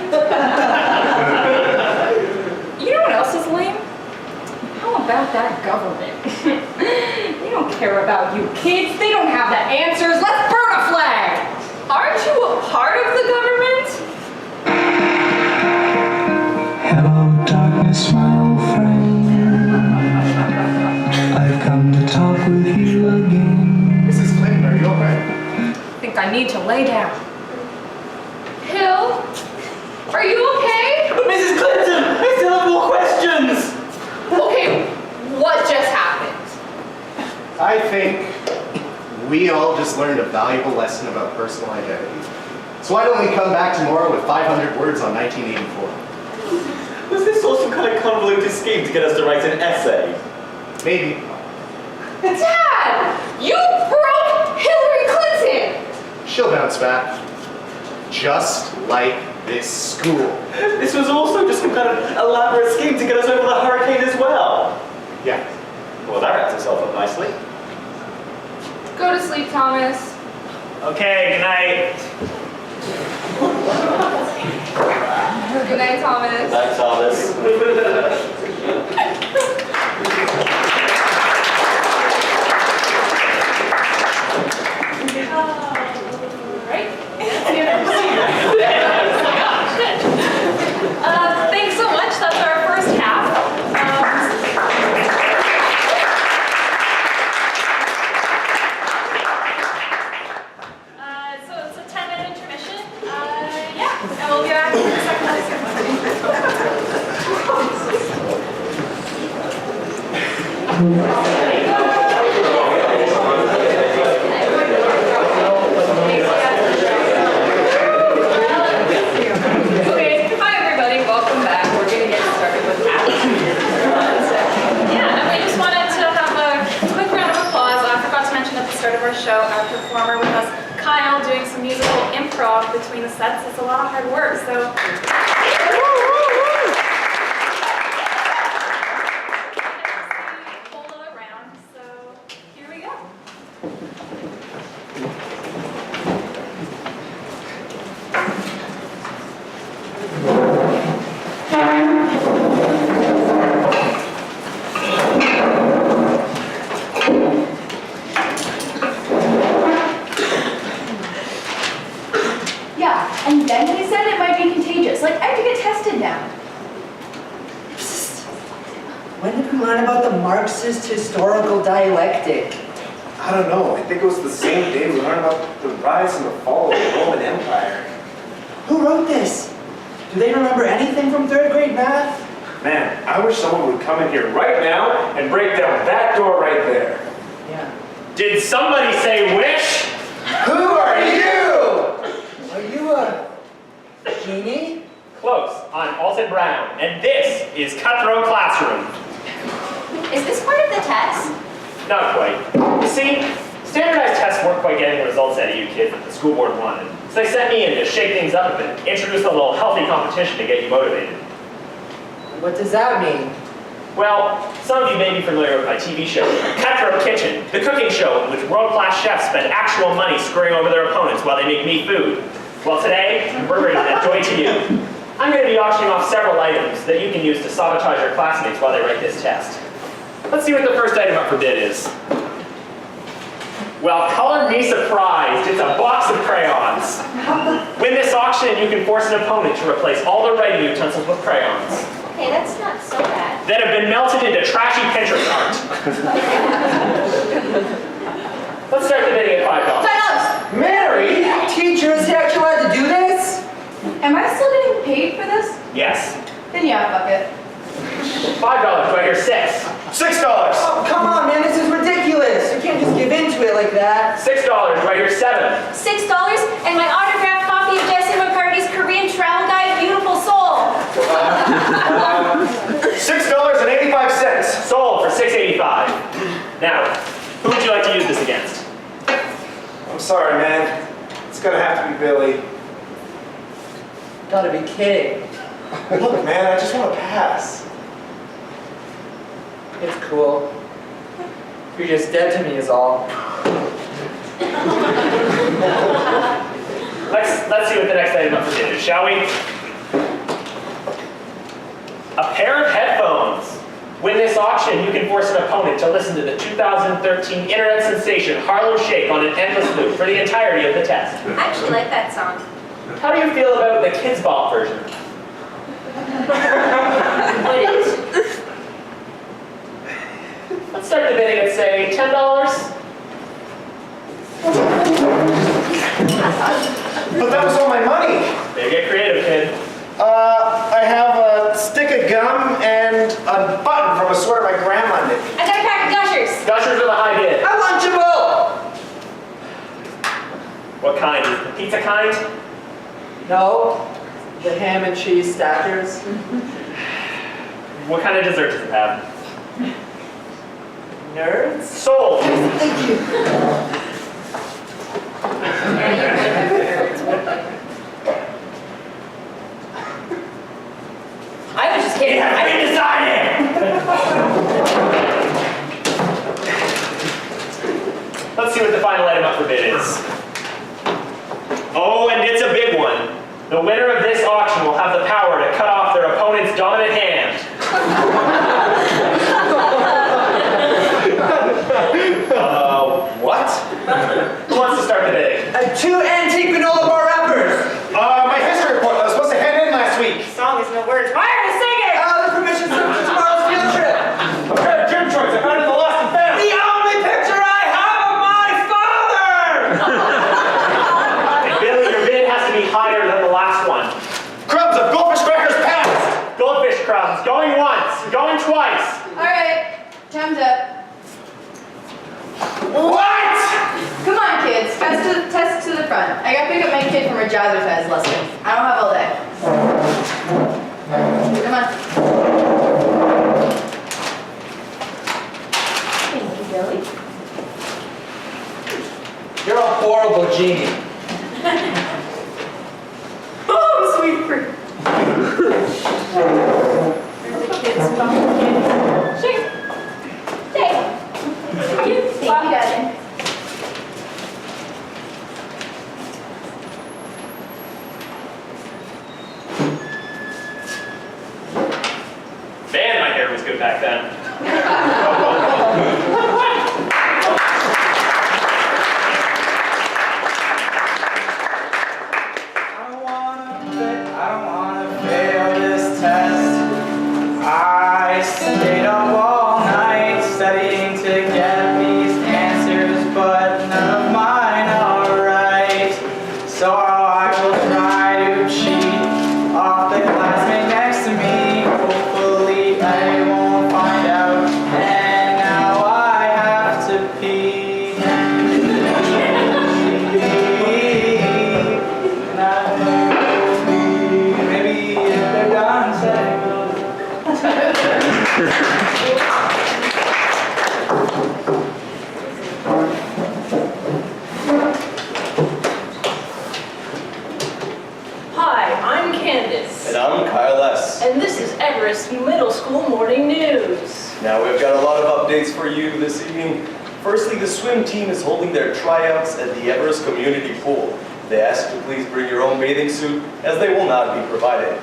You know what else is lame? How about that government? They don't care about you kids. They don't have the answers. Let's burn a flag! Aren't you a part of the government? Hello, darkness, my old friend. I've come to talk with you again. Mrs. Clinton, are you alright? I think I need to lay down. Hill, are you okay? But Mrs. Clinton, I still have more questions! Okay, what just happened? I think we all just learned a valuable lesson about personal identity. So why don't we come back tomorrow with 500 words on 1984? Was this also some kind of convoluted scheme to get us to write an essay? Maybe. Dad, you broke Hillary Clinton! She'll bounce back. Just like this school. This was also just some kind of elaborate scheme to get us over the hurricane as well. Yeah. Well, that wraps itself up nicely. Go to sleep, Thomas. Okay, good night. Good night, Thomas. Thanks, Thomas. Thanks so much. That's our first half. So it's a 10-minute intermission. Yeah, and we'll be back in the second half. Okay, hi everybody, welcome back. We're going to get started with yeah, and we just wanted to have a quick round of applause. I forgot to mention at the start of our show, our performer with us, Kyle, doing some musical improv between the sets. It's a lot of hard work, so. Whole other round, so here we go. Yeah, and then they said it might be contagious. Like, I have to get tested now. When did we learn about the Marxist historical dialectic? I don't know. I think it was the same day we learned about the rise and the fall of the Roman Empire. Who wrote this? Do they remember anything from 3rd grade math? Man, I wish someone would come in here right now and break down that door right there. Yeah. Did somebody say wish? Genie? Close. I'm Alton Brown, and this is Cutthroat Classroom. Is this part of the test? Not quite. You see, standardized tests weren't quite getting the results out of you kids that the school board wanted. So they sent me in to shake things up a bit, introduce a little healthy competition to get you motivated. What does that mean? Well, some of you may be familiar with my TV show, Cutthroat Kitchen, the cooking show in which world-class chefs spend actual money screwing over their opponents while they make me food. Well, today, we're bringing that joy to you. I'm going to be auctioning off several items that you can use to sabotage your classmates while they write this test. Let's see what the first item up for bid is. Well, color me surprised. It's a box of crayons. Win this auction and you can force an opponent to replace all their writing utensils with crayons Okay, that's not so bad. that have been melted into trashy Pinterest art. Let's start the bidding at $5. Mary! Teachers, you actually had to do this? Am I still getting paid for this? Yes. Then yeah, fuck it. $5. Do I hear $6? $6. Oh, come on, man, this is ridiculous. You can't just give in to it like that. $6. Do I hear $7? $6 and my autographed copy of Jesse McCartney's Korean travel guide, Beautiful Soul. $6.85. Sold for $6.85. Now, who would you like to use this against? I'm sorry, man. It's gonna have to be Billy. Gotta be kidding. Look, man, I just want to pass. It's cool. You're just dead to me is all. Let's see what the next item up for bid is, shall we? A pair of headphones. Win this auction, you can force an opponent to listen to the 2013 internet sensation Harlem Shake on an endless loop for the entirety of the test. I actually like that song. How do you feel about the Kids Bop version? Would it? Let's start the bidding at, say, $10. But that was all my money. Maybe get creative, kid. I have a stick of gum and a button from a sweater my grandma knit me. I got a pack of Gushers. Gushers are the high bid. A Lunchable! What kind? Is it the pizza kind? No, the ham and cheese stackers. What kind of dessert does it have? Nerds? Sold. Thank you. I was just kidding. I've been decided! Let's see what the final item up for bid is. Oh, and it's a big one. The winner of this auction will have the power to cut off their opponent's dominant hand. What? Who wants to start the bidding? 2 antique granola bar wrappers. My history report that I was supposed to hand in last week. Song is no words. Why are you singing? The permission slip for tomorrow's field trip. A pair of gym shorts I found in the lost and found. The only picture I have of my father! And Billy, your bid has to be higher than the last one. Crumbs of goldfish crackers passed. Goldfish crumbs, going once, going twice. Alright, time's up. What? Come on, kids. Test to the front. I gotta pick up my kid from her jazzercise lesson. I don't have all day. Come on. Thank you, Billy. You're a horrible genie. Oh, sweet fruit. There's the kids' pumpkin. Sure. Take. Thank you, Daddy. Man, my hair was good back then. I don't wanna fail this test. I stayed up all night studying to get these answers, but none of mine are right. So I will try to cheat off the classmate next to me. Hopefully I won't find out. And now I have to pee. And I will be you this evening. Firstly, the swim team is holding their tryouts at the Everest Community Pool. They ask you to please bring your own bathing suit, as they will not be provided.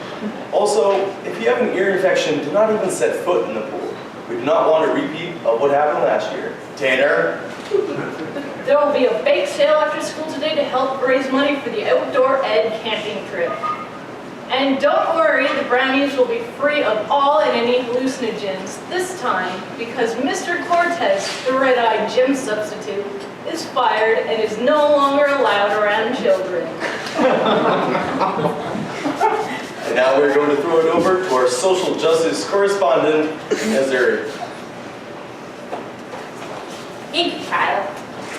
Also, if you have an ear infection, do not even set foot in the pool. We do not want a repeat of what happened last year. Tanner? There will be a bake sale after school today to help raise money for the outdoor ed camping trip. And don't worry, the brownies will be free of all and any hallucinogens this time because Mr. Cortez, the red-eyed gym substitute, is fired and is no longer allowed around children. And now we're going to throw it over to our social justice correspondent, Missouri. Thank you, Kyle.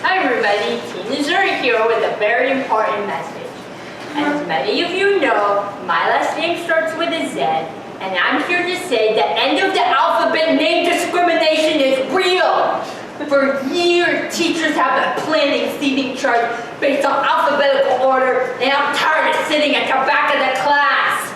Hi everybody, Team Missouri here with a very important message. As many of you know, my last name starts with a Z, and I'm here to say the end of the alphabet name discrimination is real. For years, teachers have been planning seating charts based on alphabetical order, and I'm tired of sitting at the back of the class.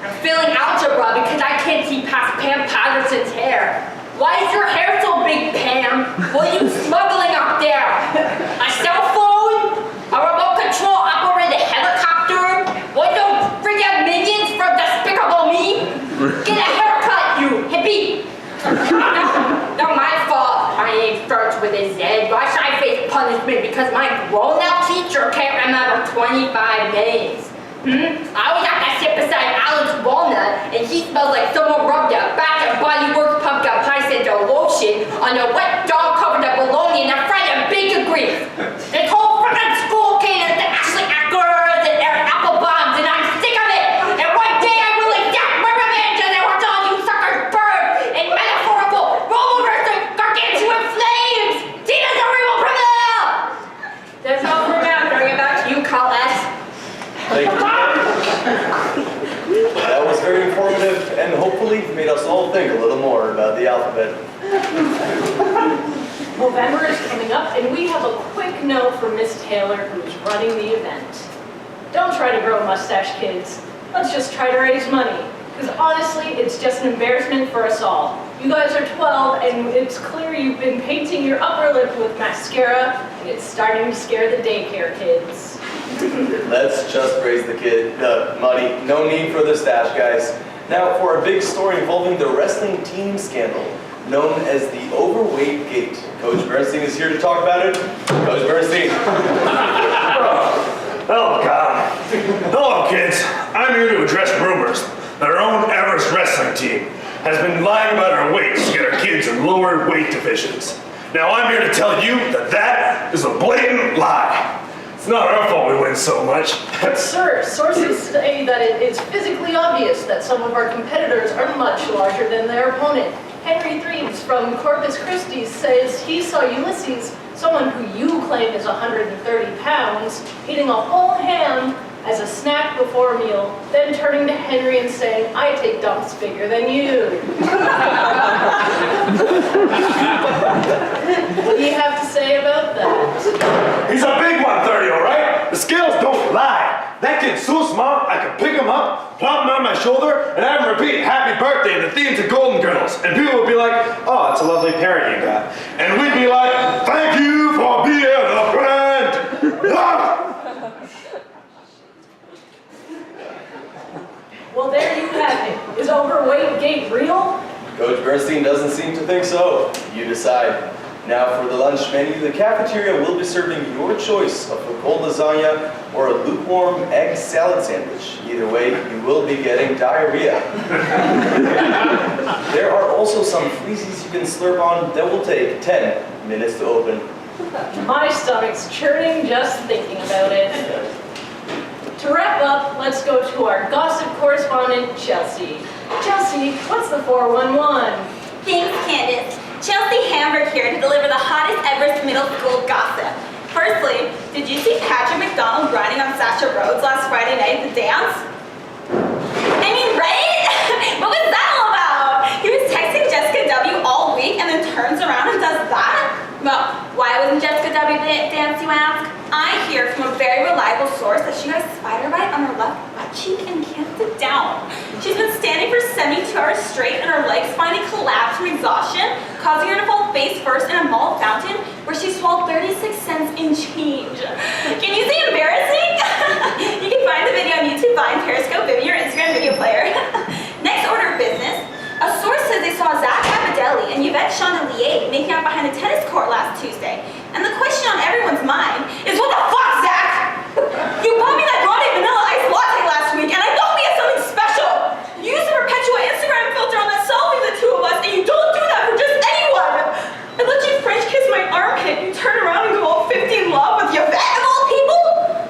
I'm failing algebra because I can't see past Pam Patterson's hair. Why is your hair so big, Pam? What are you smuggling up there? A cell phone? A remote control operated helicopter? What those friggin' minions from Despicable Me? Get a haircut, you hippie! Not my fault. My name starts with a Z. Why should I face punishment because my grown-up teacher can't remember 25 names? I always have to sit beside Alex Walnut, and he smells like someone rubbed a Bath and Body Works pumpkin pie center lotion on a wet dog covered in bologna and a fried and bacon grease. This whole frickin' school caters to Ashley Eckers and Eric Applebombs, and I'm sick of it. And one day I will exact my revenge, and I will tell you suckers burn in metaphorical rollovers and gargantuan flames. Tina's a real criminal. That's all for now. Bring it back to you, Carl S. Thank you. That was very informative and hopefully made us all think a little more about the alphabet. November is coming up, and we have a quick note from Miss Taylor, who's running the event. Don't try to grow a mustache, kids. Let's just try to raise money. Because honestly, it's just an embarrassment for us all. You guys are 12, and it's clear you've been painting your upper lip with mascara, and it's starting to scare the daycare kids. Let's just raise the money. No need for the stash, guys. Now for a big story involving the wrestling team scandal, known as the Overweight Gate. Coach Bernstein is here to talk about it. Coach Bernstein. Oh, God. Hello, kids. I'm here to address rumors that our own Everest wrestling team has been lying about our weights to get our kids in lower weight divisions. Now, I'm here to tell you that that is a blatant lie. It's not our fault we win so much. But sir, sources say that it is physically obvious that some of our competitors are much larger than their opponent. Henry Threves from Corpus Christi says he saw Ulysses, someone who you claim is 130 pounds, eating a whole ham as a snack before a meal, then turning to Henry and saying, I take dumps bigger than you. What do you have to say about that? He's a big 130, all right? The scales don't lie. That kid's so small, I can pick him up, plop him on my shoulder, and have him repeat happy birthday in the theme to Golden Girls. And people would be like, oh, it's a lovely parent you got. And we'd be like, thank you for being a friend. Well, there you have it. Is Overweight Gate real? Coach Bernstein doesn't seem to think so. You decide. Now for the lunch menu, the cafeteria will be serving your choice of a cold lasagna or a lukewarm egg salad sandwich. Either way, you will be getting diarrhea. There are also some freezies you can slurp on that will take 10 minutes to open. My stomach's churning just thinking about it. To wrap up, let's go to our gossip correspondent, Chelsea. Chelsea, what's the 411? Thanks, Candace. Chelsea Hamburg here to deliver the hottest Everest Middle School gossip. Firstly, did you see Patrick McDonald grinding on Sasha Rhodes last Friday night at the dance? I mean, right? What was that all about? He was texting Jessica W all week and then turns around and does that? Well, why wasn't Jessica W dance, you ask? I hear from a very reliable source that she got a spider bite on her left butt cheek and can't sit down. She's been standing for 72 hours straight and her legs finally collapsed from exhaustion, causing her to fall face first in a mall fountain where she swallowed 36 cents in change. Can you say embarrassing? You can find the video on YouTube, Vine, Periscope, Vimeo, or Instagram video player. Next order of business. A source says they saw Zach Capadelli and Yvette Chandelier making out behind a tennis court last Tuesday. And the question on everyone's mind is, what the fuck, Zach? You bought me that grande vanilla iced latte last week, and I thought we had something special. You used a perpetual Instagram filter on that selfie of the two of us, and you don't do that for just anyone. I let you French kiss my armpit, and you turn around and go all 50 in love with Yvette of all people?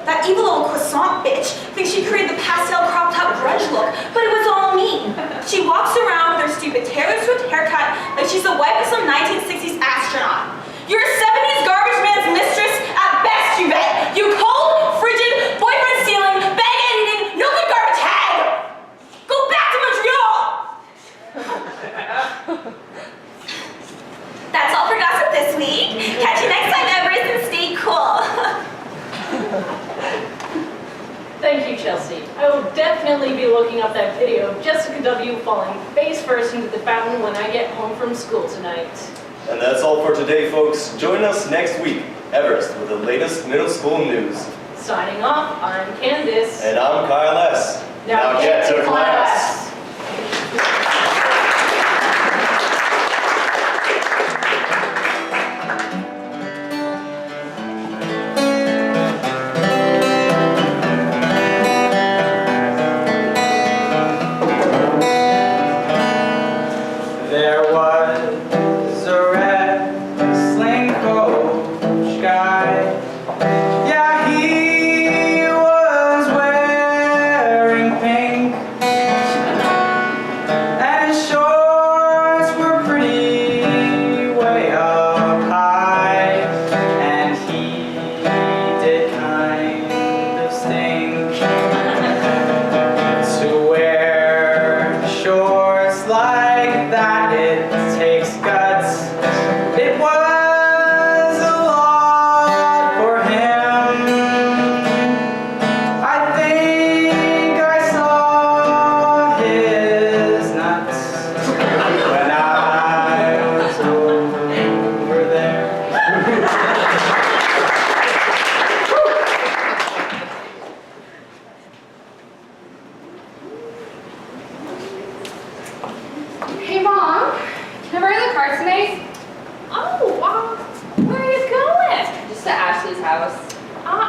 That evil little croissant bitch thinks she created the pastel crop top grunge look, but it was all me. She walks around with her stupid Taylor Swift haircut like she's the wife of some 1960s astronaut. You're a 70s garbage man's mistress at best, Yvette. You cold, frigid, boyfriend-stealing, bag-eating, no good garbage hag! Go back to Montreal! That's all for gossip this week. Catch you next time, Everest, and stay cool. Thank you, Chelsea. I will definitely be looking up that video of Jessica W. falling face first into the fountain when I get home from school tonight. And that's all for today, folks. Join us next week, Everest, with the latest middle school news. Signing off, I'm Candace. And I'm Kyle S. Now get to class. There was a wrestling coach guy. Yeah, he was wearing pink, and his shorts were pretty way up high, and he did kind of stink to wear shorts like that. It takes guts. It was a lot for him. I think I saw his nuts when I was over there. Hey, Mom. Can I borrow the car tonight? Oh, where are you going? Just to Ashley's house.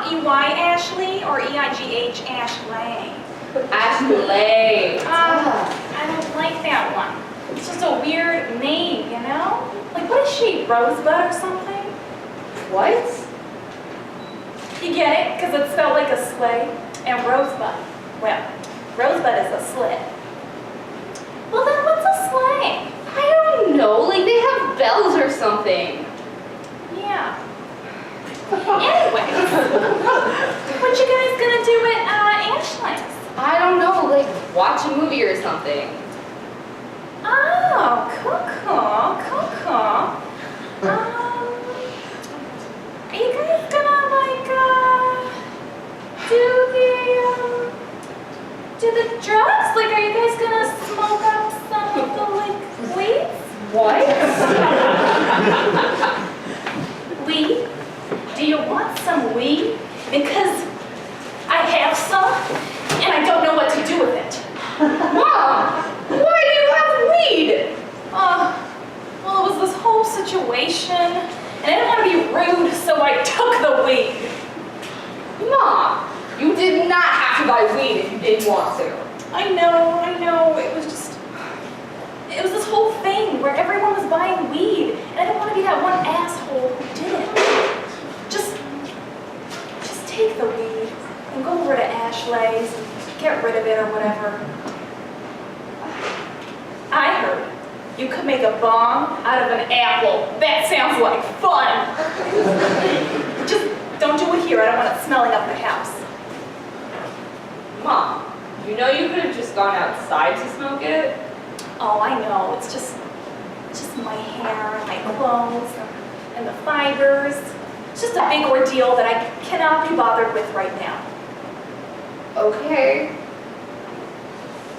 E-Y Ashley or E-I-G-H Ashley? Ashley. I don't like that one. It's just a weird name, you know? Like, what is she, Rosebud or something? What? You get it? Because it's spelled like a sleigh. And Rosebud. Well, Rosebud is a sled. Well, then what's a sleigh? I don't know. Like, they have bells or something. Yeah. Anyways, what you guys gonna do at Ashley's? I don't know. Like, watch a movie or something. Oh, cool. Are you guys gonna like do the drugs? Like, are you guys gonna smoke up some of the like weed? What? Weed? Do you want some weed? Because I have some, and I don't know what to do with it. Mom, why do you have weed? Well, it was this whole situation, and I didn't want to be rude, so I took the weed. Mom, you did not have to buy weed if you didn't want to. I know. It was this whole thing where everyone was buying weed, and I didn't want to be that one asshole who didn't. Just take the weed and go over to Ashley's and get rid of it or whatever. I heard you could make a bomb out of an apple. That sounds like fun. Just don't do it here. I don't want it smelling up the house. Mom, you know you could have just gone outside to smoke it? Oh, I know. It's just my hair and my clothes and the fibers. It's just a big ordeal that I cannot be bothered with right now. Okay.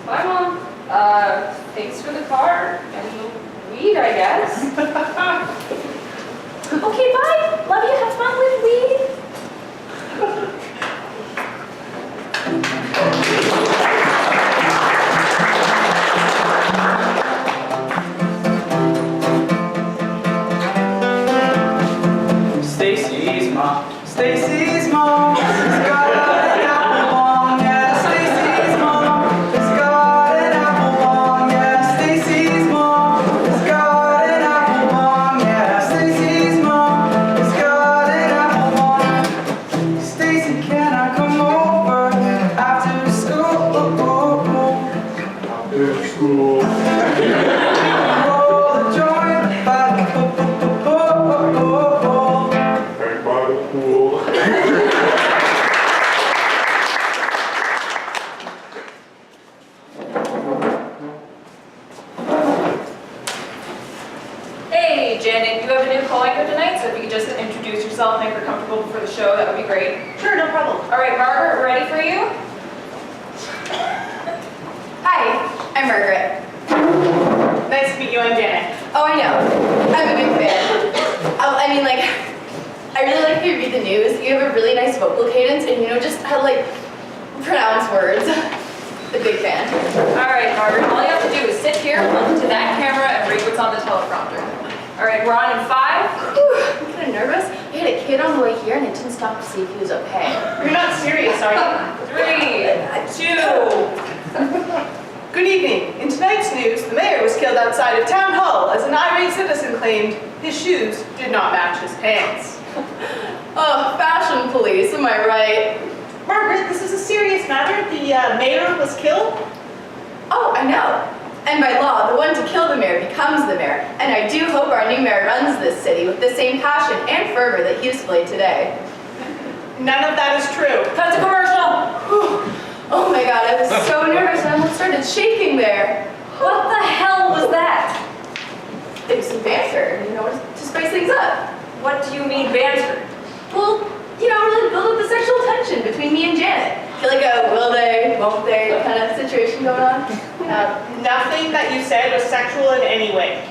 Bye, Mom. Thanks for the car and the weed, I guess. Okay, bye. Love you. Have fun with weed. Stacy's mom has got an apple bomb. Yeah, Stacy's mom has got an apple bomb. Yeah, Stacy's mom has got an apple bomb. Yeah, Stacy's mom has got an apple bomb. Stacy, can I come over after school? After school. Roll a joint by the pool. Right by the pool. Hey, Janet, you have a new co-anchor tonight, so if you could just introduce yourself, make her comfortable before the show, that would be great. Sure, no problem. All right, Margaret, ready for you? Hi, I'm Margaret. Nice to meet you. I'm Janet. Oh, I know. I'm a big fan. I mean, like, I really like how you read the news. You have a really nice vocal cadence, and you know just how to, like, pronounce words. A big fan. All right, Margaret, all you have to do is sit here, look into that camera, and read what's on the teleprompter. All right, we're on in 5. I'm kind of nervous. I had a kid on the way here, and I didn't stop to see if he was okay. You're not serious, are you? 3, 2. Good evening. In tonight's news, the mayor was killed outside of Town Hall as an irate citizen claimed his shoes did not match his pants. Oh, fashion police, am I right? Margaret, this is a serious matter. The mayor was killed. Oh, I know. And by law, the one to kill the mayor becomes the mayor. And I do hope our new mayor runs this city with the same passion and fervor that he displayed today. None of that is true. Cut to commercial. Oh my God, I was so nervous I almost started shaking there. What the hell was that? It was some banter, you know, to spice things up. What do you mean banter? Well, you know, really build up the sexual tension between me and Janet. Feel like a will they, won't they kind of situation going on. Nothing that you said was sexual in any way.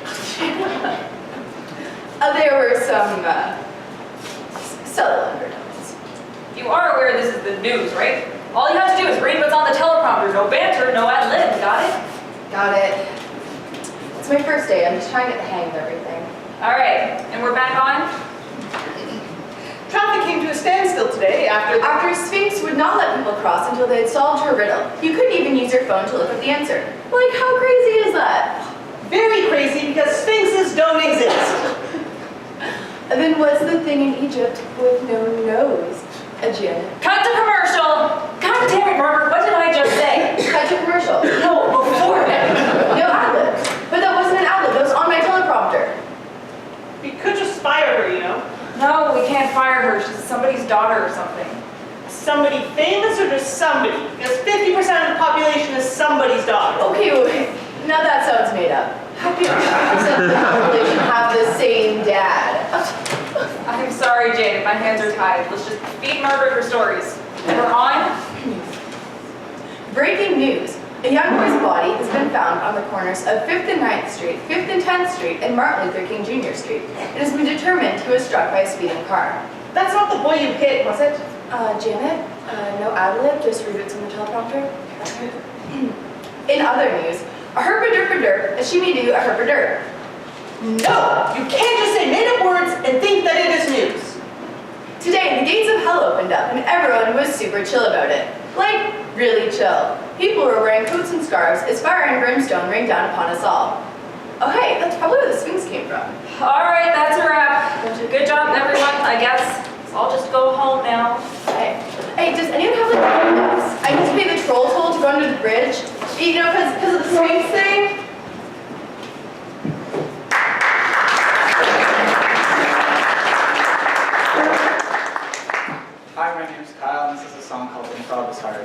There were some subtle undertones. You are aware this is the news, right? All you have to do is read what's on the teleprompter. No banter, no ad lib. Got it? Got it. It's my first day. I'm just trying to get the hang of everything. All right, and we're back on. Traffic came to a standstill today after Sphinx would not let people cross until they had solved her riddle. You couldn't even use your phone to look up the answer. Like, how crazy is that? Very crazy because sphinxes don't exist. And then what's the thing in Egypt with no nose? A Janet. Cut to commercial. God damn it, Margaret, what did I just say? Cut to commercial. No, before that. No ad-lib. But that wasn't an ad-lib, that was on my teleprompter. We could just fire her, you know. No, we can't fire her. She's somebody's daughter or something. Somebody famous or just somebody? Because 50% of the population is somebody's daughter. Okay, wait. Now that sounds made up. How can 50% of the population have the same dad? I'm sorry, Janet. My hands are tied. Let's just feed Margaret her stories. And we're on. Breaking news. A young boy's body has been found on the corners of 5th and 9th Street, 5th and 10th Street, and Martin Luther King Jr. Street. It has been determined he was struck by a speeding car. That's not the boy you hit, was it? Janet, no ad-lib, just read what's on the teleprompter. In other news, a herpaderpader, as she may do a herpader. No! You can't just say made-up words and think that it is news. Today, the gates of hell opened up, and everyone was super chill about it. Like, really chill. People were wearing coats and scarves as fire and brimstone rained down upon us all. Oh hey, that's probably where the Sphinx came from. All right, that's a wrap. Good job, everyone, I guess. So I'll just go home now. Hey, does anyone have like $1? I need to pay the troll toll to go under the bridge. You know, because of the Sphinx thing. Hi, my name's Kyle, and this is a song called Improv is Hard.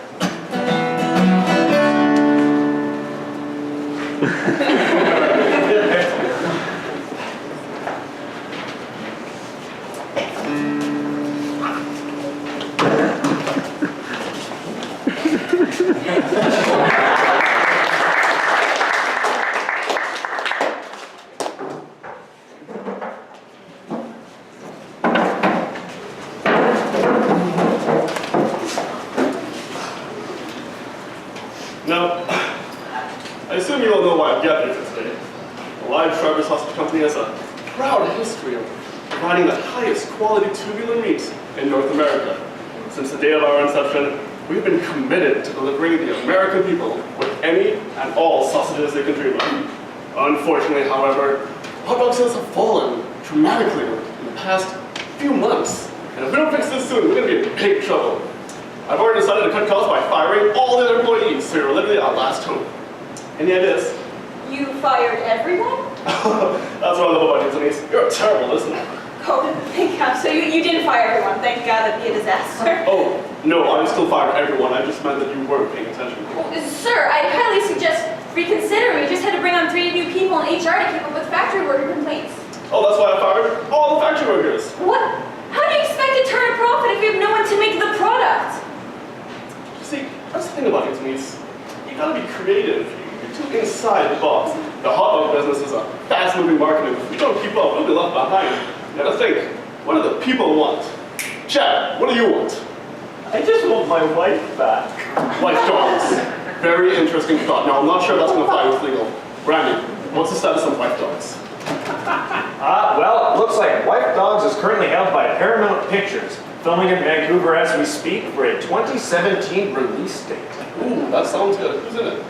assume you all know why I'm gathered here today. The Live Traverse Sausage Company has a proud history of providing the highest quality tubular meat in North America. Since the day of our inception, we've been committed to delivering the American people with any and all sausages they can dream of. Unfortunately, however, hot dog sales have fallen dramatically in the past few months. And if we don't fix this soon, we're going to be in big trouble. I've already decided to cut costs by firing all the other employees, so you're literally our last hope. Any ideas? You fired everyone? That's what I love about you, Denise. You're a terrible listener. Oh, thank God. So you didn't fire everyone. Thank God that'd be a disaster. Oh, no, I still fired everyone. I just meant that you weren't paying attention. Sir, I highly suggest reconsidering. We just had to bring on 3 new people in HR to keep up with factory worker complaints. Oh, that's why I fired all the factory workers. What? How do you expect to turn a profit if you have no one to make the product? See, that's the thing about it, Denise. You gotta be creative. You're too inside the box. The hot dog business is a fast-moving market, and if we don't keep up, we'll be left behind. You gotta think, what do the people want? Chad, what do you want? I just want my wife back. Wife dogs. Very interesting thought. Now, I'm not sure that's gonna fly with legal. Randy, what's the status of wife dogs? Well, it looks like Wife Dogs is currently held by Paramount Pictures, filming in Vancouver as we speak for a 2017 release date. Ooh, that sounds good. Who's in it?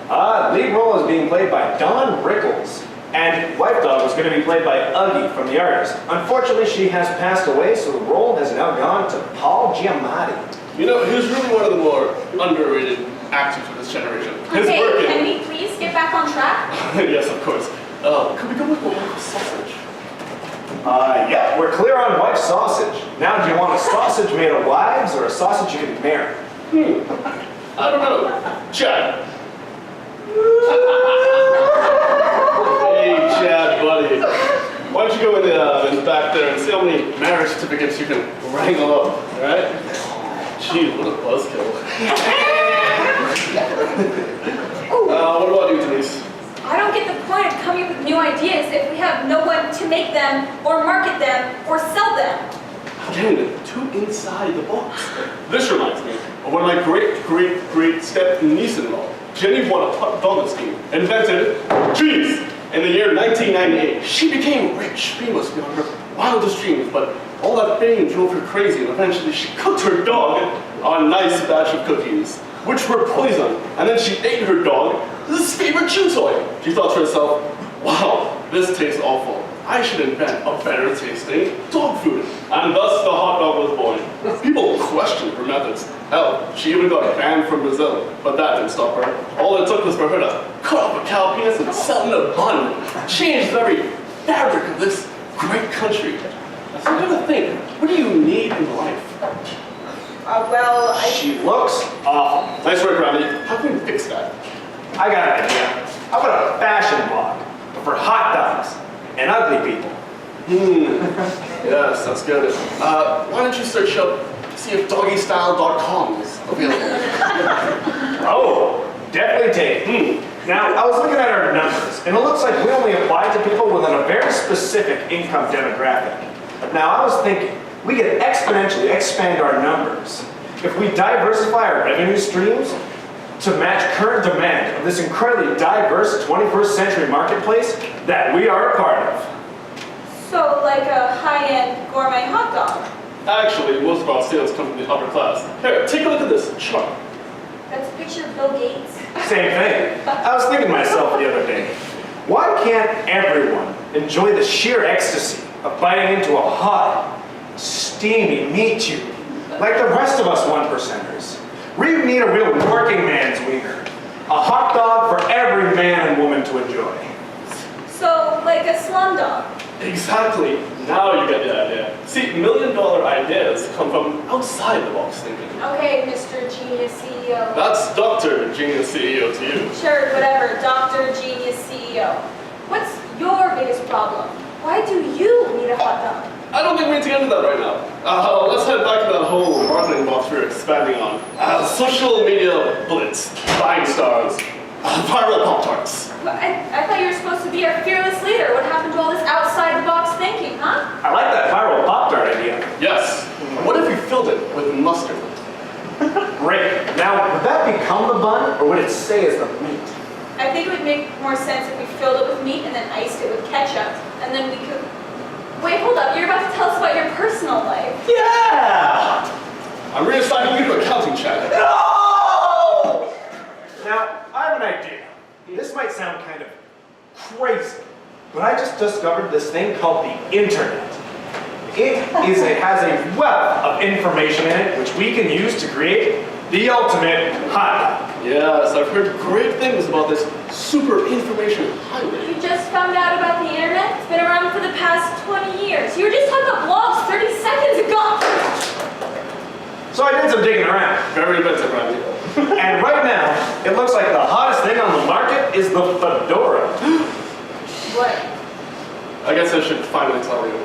Lead role is being played by Dawn Rickles, and Wife Dog was going to be played by Uggy from The Artist. Unfortunately, she has passed away, so the role has now gone to Paul Giamatti. You know, he's really one of the more underrated actors of this generation. His Okay, work in... can we please get back on track? Yes, of course. Could we go with the wife sausage? Yeah, we're clear on wife sausage. Now, do you want a sausage made of wives or a sausage you can marry? I don't know. Chad. Hey, Chad, buddy. Why don't you go in the back there and see how many marriage certificates you can wrangle up, all right? Jeez, what a buzzkill. What about you, Denise? I don't get the point of coming up with new ideas if we have no one to make them, or market them, or sell them. Again, too inside the box. This reminds me of when my great step-niece-in-law, Jenny won a bonus scheme, invented cheese. In the year 1998, she became rich, famous beyond her wildest dreams, but all that fame drove her crazy, and eventually she cooked her dog on a nice batch of cookies, which were poison, and then she ate her dog, his favorite chew toy. She thought to herself, wow, this tastes awful. I should invent a better tasting dog food. And thus the hot dog was born. People questioned her methods. Hell, she even got banned from Brazil, but that didn't stop her. All it took was for her to cut up a cow penis and sell it in a bun. Changed the very fabric of this great country. So you gotta think, what do you need in life? She looks awful. Nice work, Randy. How can we fix that? I got an idea. How about a fashion blog for hot dogs and ugly people? Yes, that's good. Why don't you search up, see if doggystyle.com is available. Oh, definitely take. Now, I was looking at our numbers, and it looks like we only apply to people within a very specific income demographic. Now, I was thinking we could exponentially expand our numbers if we diversify our revenue streams to match current demand of this incredibly diverse 21st century marketplace that we are a part of. So, like a high-end gourmet hot dog. Actually, most of our sales come from the upper class. Here, take a look at this chart. That's a picture of Bill Gates. Same thing. I was thinking to myself the other day, why can't everyone enjoy the sheer ecstasy of biting into a hot, steamy meat tube like the rest of us one-percenters? We need a real working man's wiener. A hot dog for every man and woman to enjoy. So, like a slum dog. Exactly. Now you get the idea. See, million-dollar ideas come from outside the box thinking. Okay, Mr. Genius CEO. That's Dr. Genius CEO to you. Sure, whatever, Dr. Genius CEO. What's your biggest problem? Why do you need a hot dog? I don't think we need to get into that right now. Let's head back to that whole marketing box we were expanding on. Social media blitz, buying stars, viral Pop-Tarts. I thought you were supposed to be our fearless leader. What happened to all this outside-the-box thinking, huh? I like that viral Pop-Tart idea. Yes. What if we filled it with mustard? Great. Now, would that become the bun, or would it stay as the meat? I think it would make more sense if we filled it with meat and then iced it with ketchup, and then we could... Wait, hold up. You're about to tell us about your personal life. Yeah! I'm reassigning you to accounting, Chad. No! Now, I have an idea. This might sound kind of crazy, but I just discovered this thing called the internet. Has a wealth of information in it which we can use to create the ultimate hot dog. Yes, I've heard great things about this super information highway. You just found out about the internet? It's been around for the past 20 years. You were just talking about blogs 30 seconds ago. So I did some digging around. Very inventive, Randy. And right now, it looks like the hottest thing on the market is the fedora. What? I guess I should finally tell you.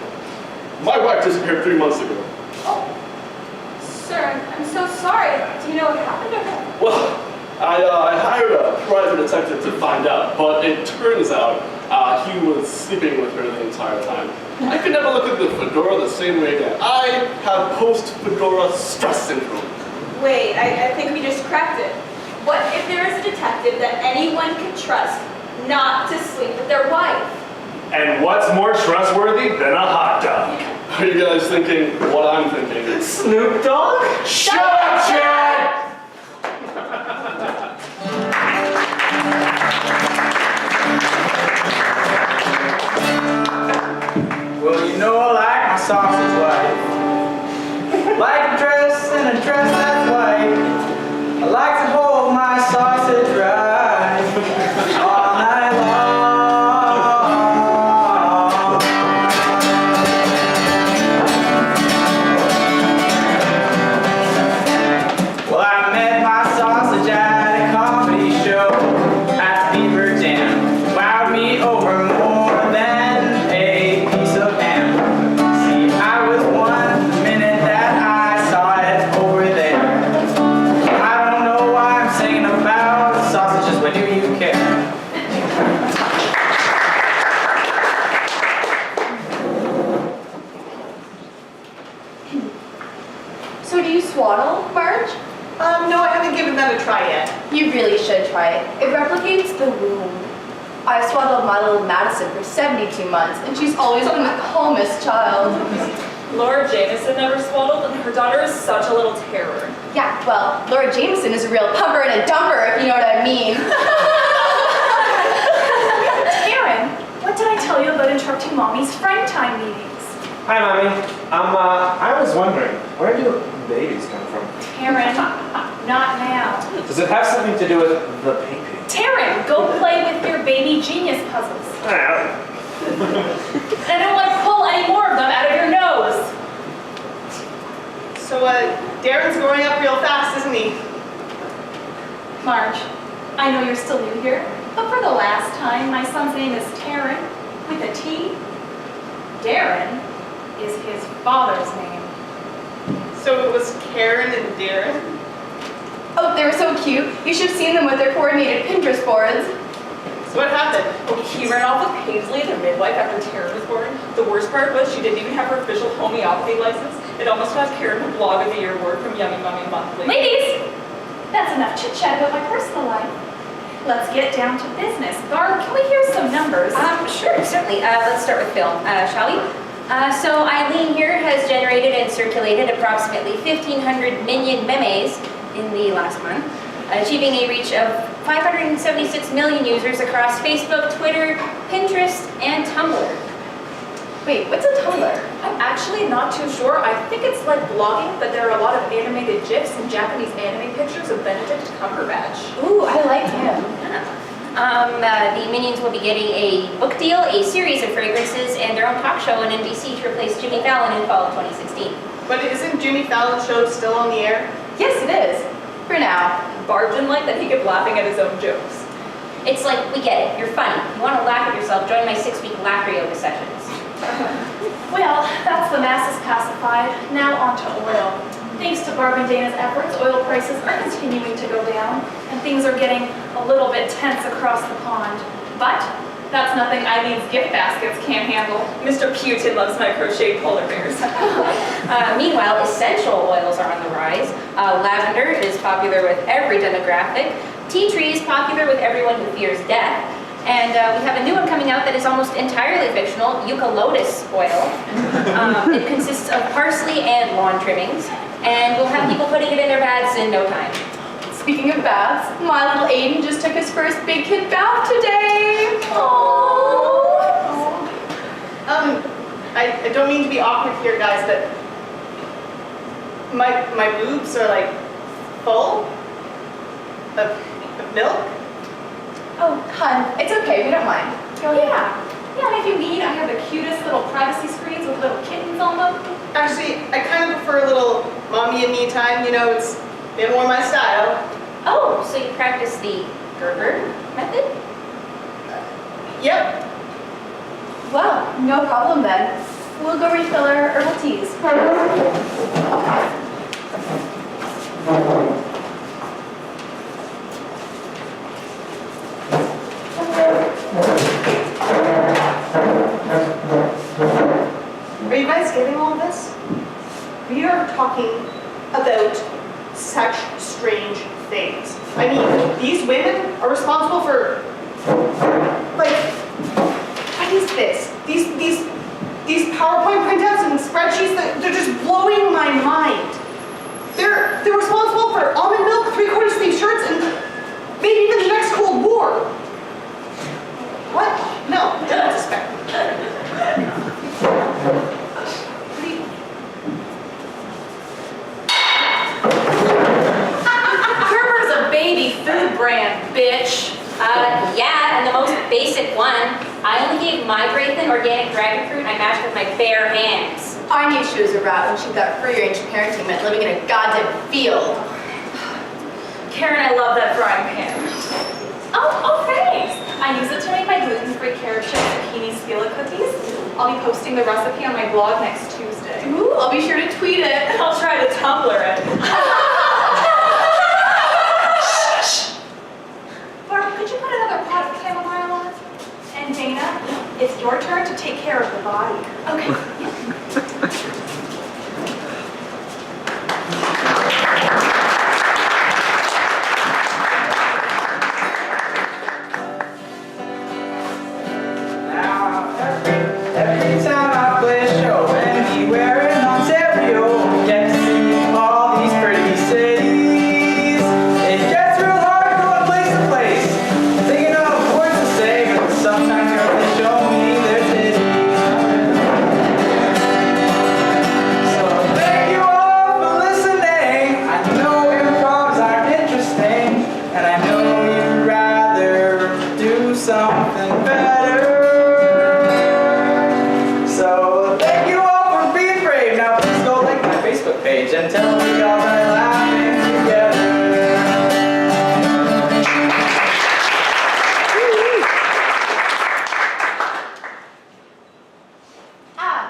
My wife disappeared 3 months ago. Oh, sir, I'm so sorry. Do you know what happened to her? Well, I hired a private detective to find out, but it turns out he was sleeping with her the entire time. I could never look at the fedora the same way again. I have post-fedora stress syndrome. Wait, I think we just cracked it. What if there is a detective that anyone can trust not to sleep with their wife? And what's more trustworthy than a hot dog? Are you guys thinking what I'm thinking? Snoop Dogg? Shut up, Chad! Well, you know I like my sausage white. Like a dress and a dress that's white. I like to hold my sausage right all night long. Well, I met my sausage at a comedy show at Beaver Dam. Wowed me over more than a piece of ham. See, I was one the minute that I saw it over there. I don't know why I'm singing about sausages, but do you care? So do you swaddle, Marge? No, I haven't given that a try yet. You really should try it. It replicates the womb. I swaddled my little Madison for 72 months, and she's always been the calmest child. Laura Jameson never swaddled, and her daughter is such a little terror. Yeah, well, Laura Jameson is a real pumper and a dumper, if you know what I mean. Karen, what did I tell you about interrupting Mommy's friend time meetings? Hi, Mommy. I was wondering, where do babies come from? Taryn, not now. Does it have something to do with the painting? Taryn, go play with your baby genius puzzles. And I don't want to pull any more of them out of your nose. So, Darren's growing up real fast, isn't he? Marge, I know you're still new here, but for the last time, my son's name is Taryn, with a T. Darren is his father's name. So it was Karen and Darren? Oh, they were so cute. You should have seen them with their coordinated Pinterest boards. So what happened? He ran off with Paisley, their midwife, after Taryn was born. The worst part was she didn't even have her official homeopathy license. It almost got Karen her blog of the year award from Yummy Mummy Monthly. Ladies, that's enough chit-chat about my personal life. Let's get down to business. Barb, can we hear some numbers? Sure, certainly. Let's start with film, shall we? So Eileen here has generated and circulated approximately 1,500 million memes in the last month, achieving a reach of 576 million users across Facebook, Twitter, Pinterest, and Tumblr. Wait, what's a Tumblr? I'm actually not too sure. I think it's like blogging, but there are a lot of animated GIFs and Japanese anime pictures of Benedict Cumberbatch. Ooh, I like him. The Minions will be getting a book deal, a series of fragrances, and their own talk show on NBC to replace Jimmy Fallon in fall of 2016. But isn't Jimmy Fallon's show still on the air? Yes, it is. For now. Barb didn't like that he kept laughing at his own jokes. It's like, we get it, you're funny. You want to laugh at yourself, join my 6-week laughter yoga sessions. Well, that's the masses pacified. Now on to oil. Thanks to Barb and Dana's efforts, oil prices are continuing to go down, and things are getting a little bit tense across the pond. But that's nothing Eileen's gift baskets can't handle. Mr. Putin loves my crocheted polar bears. Meanwhile, essential oils are on the rise. Lavender is popular with every demographic. Tea tree is popular with everyone who fears death. And we have a new one coming out that is almost entirely fictional, eucalyptus oil. It consists of parsley and lawn trimmings, and we'll have people putting it in their baths in no time. Speaking of baths, my little Aiden just took his first big kid bath today. I don't mean to be awkward here, guys, but my boobs are like full of milk. Oh, hun, it's okay, we don't mind. Oh, yeah. Yeah, and if you need, I have the cutest little privacy screens with little kittens on them. Actually, I kind of prefer a little mommy and me time. You know, it's been more my style. Oh, so you practice the Gerber method? Yep. Well, no problem then. We'll go refill our herbal teas. Are you guys getting all this? We are talking about such strange things. I mean, these women are responsible for, like, what is this? These PowerPoint printouts and spreadsheets, they're just blowing my mind. They're responsible for almond milk, 3/4 sleeve shirts, and maybe even the next Cold War. What? No, don't suspect. Gerber's a baby food brand, bitch. Yeah, and the most basic one. I only gave my Grayson organic dragon fruit I mashed with my bare hands. I knew she was a rat when she thought free-range parenting meant living in a goddamn field. Karen, I love that frying pan. Oh, thanks. I use it to make my gluten-free carrot chip zucchini skillet cookies. I'll be posting the recipe on my blog next Tuesday. Ooh, I'll be sure to tweet it. I'll try to Tumblr it. Barb, could you put another pot of chamomile on? And Dana, it's your turn to take care of the body. Okay. Every time I play a show anywhere in Ontario, get to see all these pretty cities. It gets real hard going place to place, thinking of words to say, but sometimes girls they show me their titties. So thank you all for listening. I know improvs are interesting, and I know you'd rather do something better. So thank you all for being brave. Now please go like my Facebook page and tell me y'all are laughing together.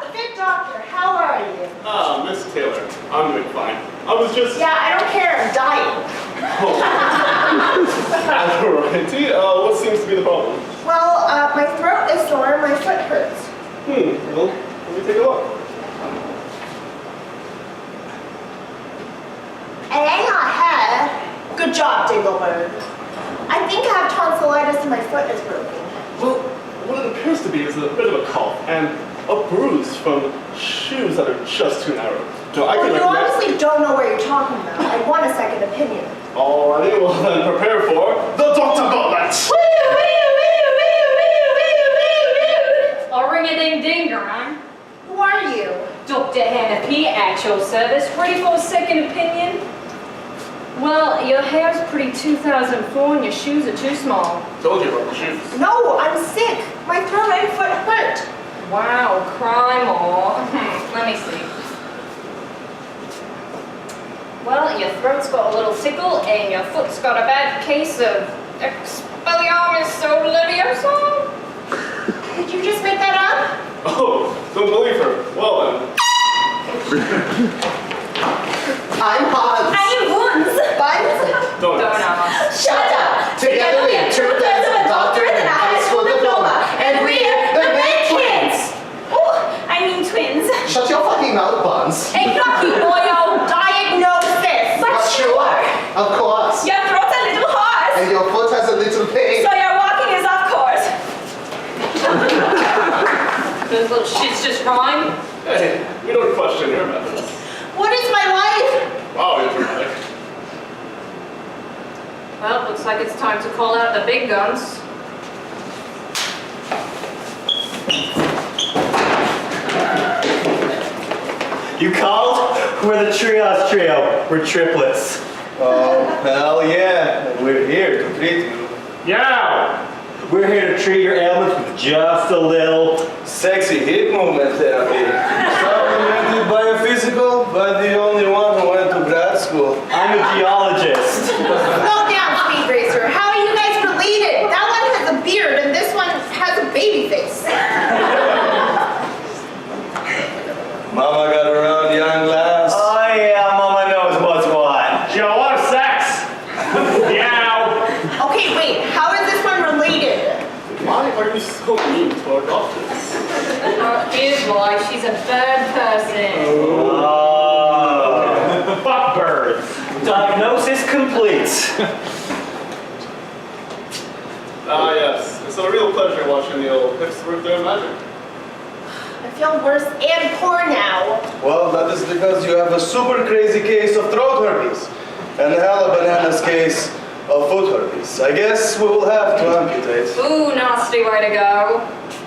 The good doctor, how are you? Ah, Miss Taylor, I'm doing fine. I was just... Yeah, I don't care, I'm dying. Alrighty, what seems to be the problem? Well, my throat is sore and my foot hurts. Well, let me take a look. And I got hair. Good job, Dinglebird. I think I have tonsillitis and my foot is broken. Well, what it appears to be is a bit of a cough and a bruise from shoes that are just too narrow. No, I Well, can you recommend... honestly don't know what you're talking about. I want a second opinion. Alrighty, well then prepare for the Dr. Gauntlet! I'll ring a ding-dinger, huh? Who are you? Dr. Hannah P. at your service. Ready for a second opinion? Well, your hair's pretty 2004 and your shoes are too small. Told you about the shoes. No, I'm sick. My throat and foot hurt. Wow, cry more. Let me see. Well, your throat's got a little tickle and your foot's got a bad case of Expelliarmus olivioso. Did you just make that up? Oh, don't believe her. Well then. I'm Hans. I am Buns. Buns? Donuts. Shut up. Together we have 2 thirds of a doctorate and a high school diploma. And we're the Red Kids. Oh, I mean twins. Shut your fucking mouth, Buns. Hey, fuck you, boyo. Diagnosis. But little shit's just rhyme. Hey, we don't question your methods. What is my life? Wow, you're dramatic. Well, looks like it's time to call out the big guns. You called? We're the Triage Trio. We're triplets. Oh, hell yeah. And we're here to treat you. Yeah! We're here to treat your ailments with just a little sexy hip movement therapy. Supplemented by a physical, but the only one who went to grad school. I'm a geologist. Slow down, Speed Racer. How are you guys related? That one has a beard and this one has a baby face. Mama got around young last. Oh yeah, Mama knows what's what. She got a lot of sex. Yeah. Okay, wait. How is this one related? Why are you so mean to our doctors? Here's why. She's a bad person. Fuck birds. Diagnosis complete. Ah, yes. It's a real pleasure watching the old hips work their magic. I feel worse and poor now. Well, that is because you have a super crazy case of throat herpes and a hella bananas case of foot herpes. I guess we will have to amputate. Ooh, nasty way to go.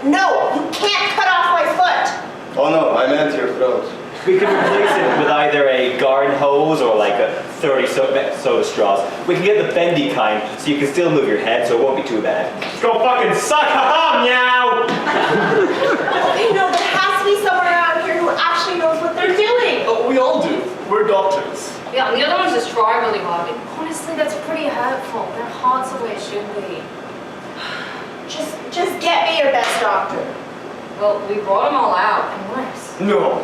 No, you can't cut off my foot. Oh no, I meant your throat. We could replace it with either a garden hose or like a 30 soda straws. We can get the bendy kind so you can still move your head so it won't be too bad. Let's go fucking suck. Ha meow. Okay, no, there has to be someone around here who actually knows what they're doing. Oh, we all do. We're doctors. Yeah, and the other ones just try really hard. And honestly, that's pretty hurtful. Their hearts are where it should be. Just get me your best doctor. Well, we brought them all out, unless No.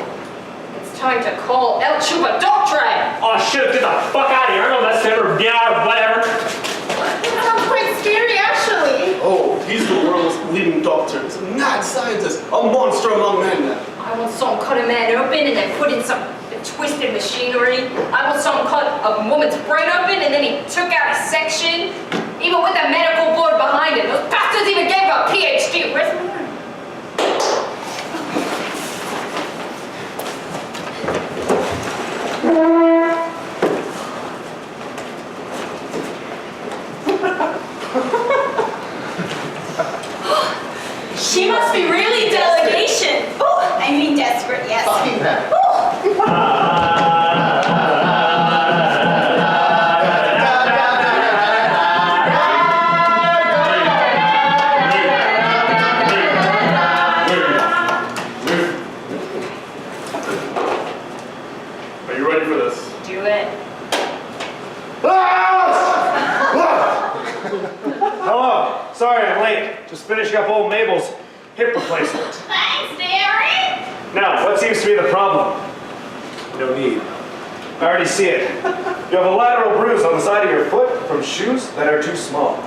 it's time to call El Chupadoctre. Oh shit, get the fuck out of here. I know that's never, yeah, whatever. That sounds quite scary, actually. Oh, he's the world's leading doctor. He's a mad scientist, a monster among men. I want some cut a man open and then put in some twisted machinery. I want some cut a woman's brain open and then he took out a section, even with a medical board behind it. Those bastards even gave him a PhD. Where's the woman? She must be really delegation. Oh, I mean desperate, yes. Are you ready for this? Do it. Hello. Sorry I'm late. Just finishing up old Mabel's hip replacement. Thanks, Derek. Now, what seems to be the problem? No need. I already see it. You have a lateral bruise on the side of your foot from shoes that are too small.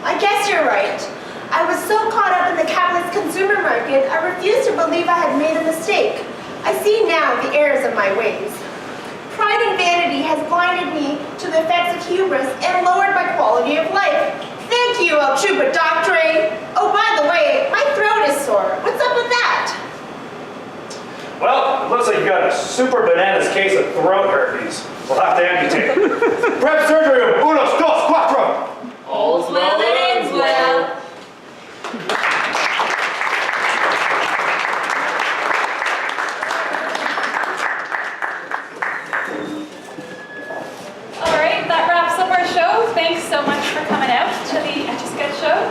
I guess you're right. I was so caught up in the capitalist consumer market, I refused to believe I had made a mistake. I see now the errors of my ways. Pride and vanity has blinded me to the effects of hubris and lowered my quality of life. Thank you, El Chupadoctre. Oh, by the way, my throat is sore. What's up with that? Well, it looks like you got a super bananas case of throat herpes. We'll have to amputate. Prep surgery of unos, dos, cuatro. All's well that ends well. All right, that wraps up our show. Thanks so much for coming out to the Etch-A-Sketch Show.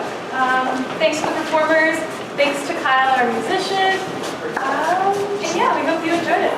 Thanks to the performers. Thanks to Kyle, our musician. And yeah, we hope you enjoyed it.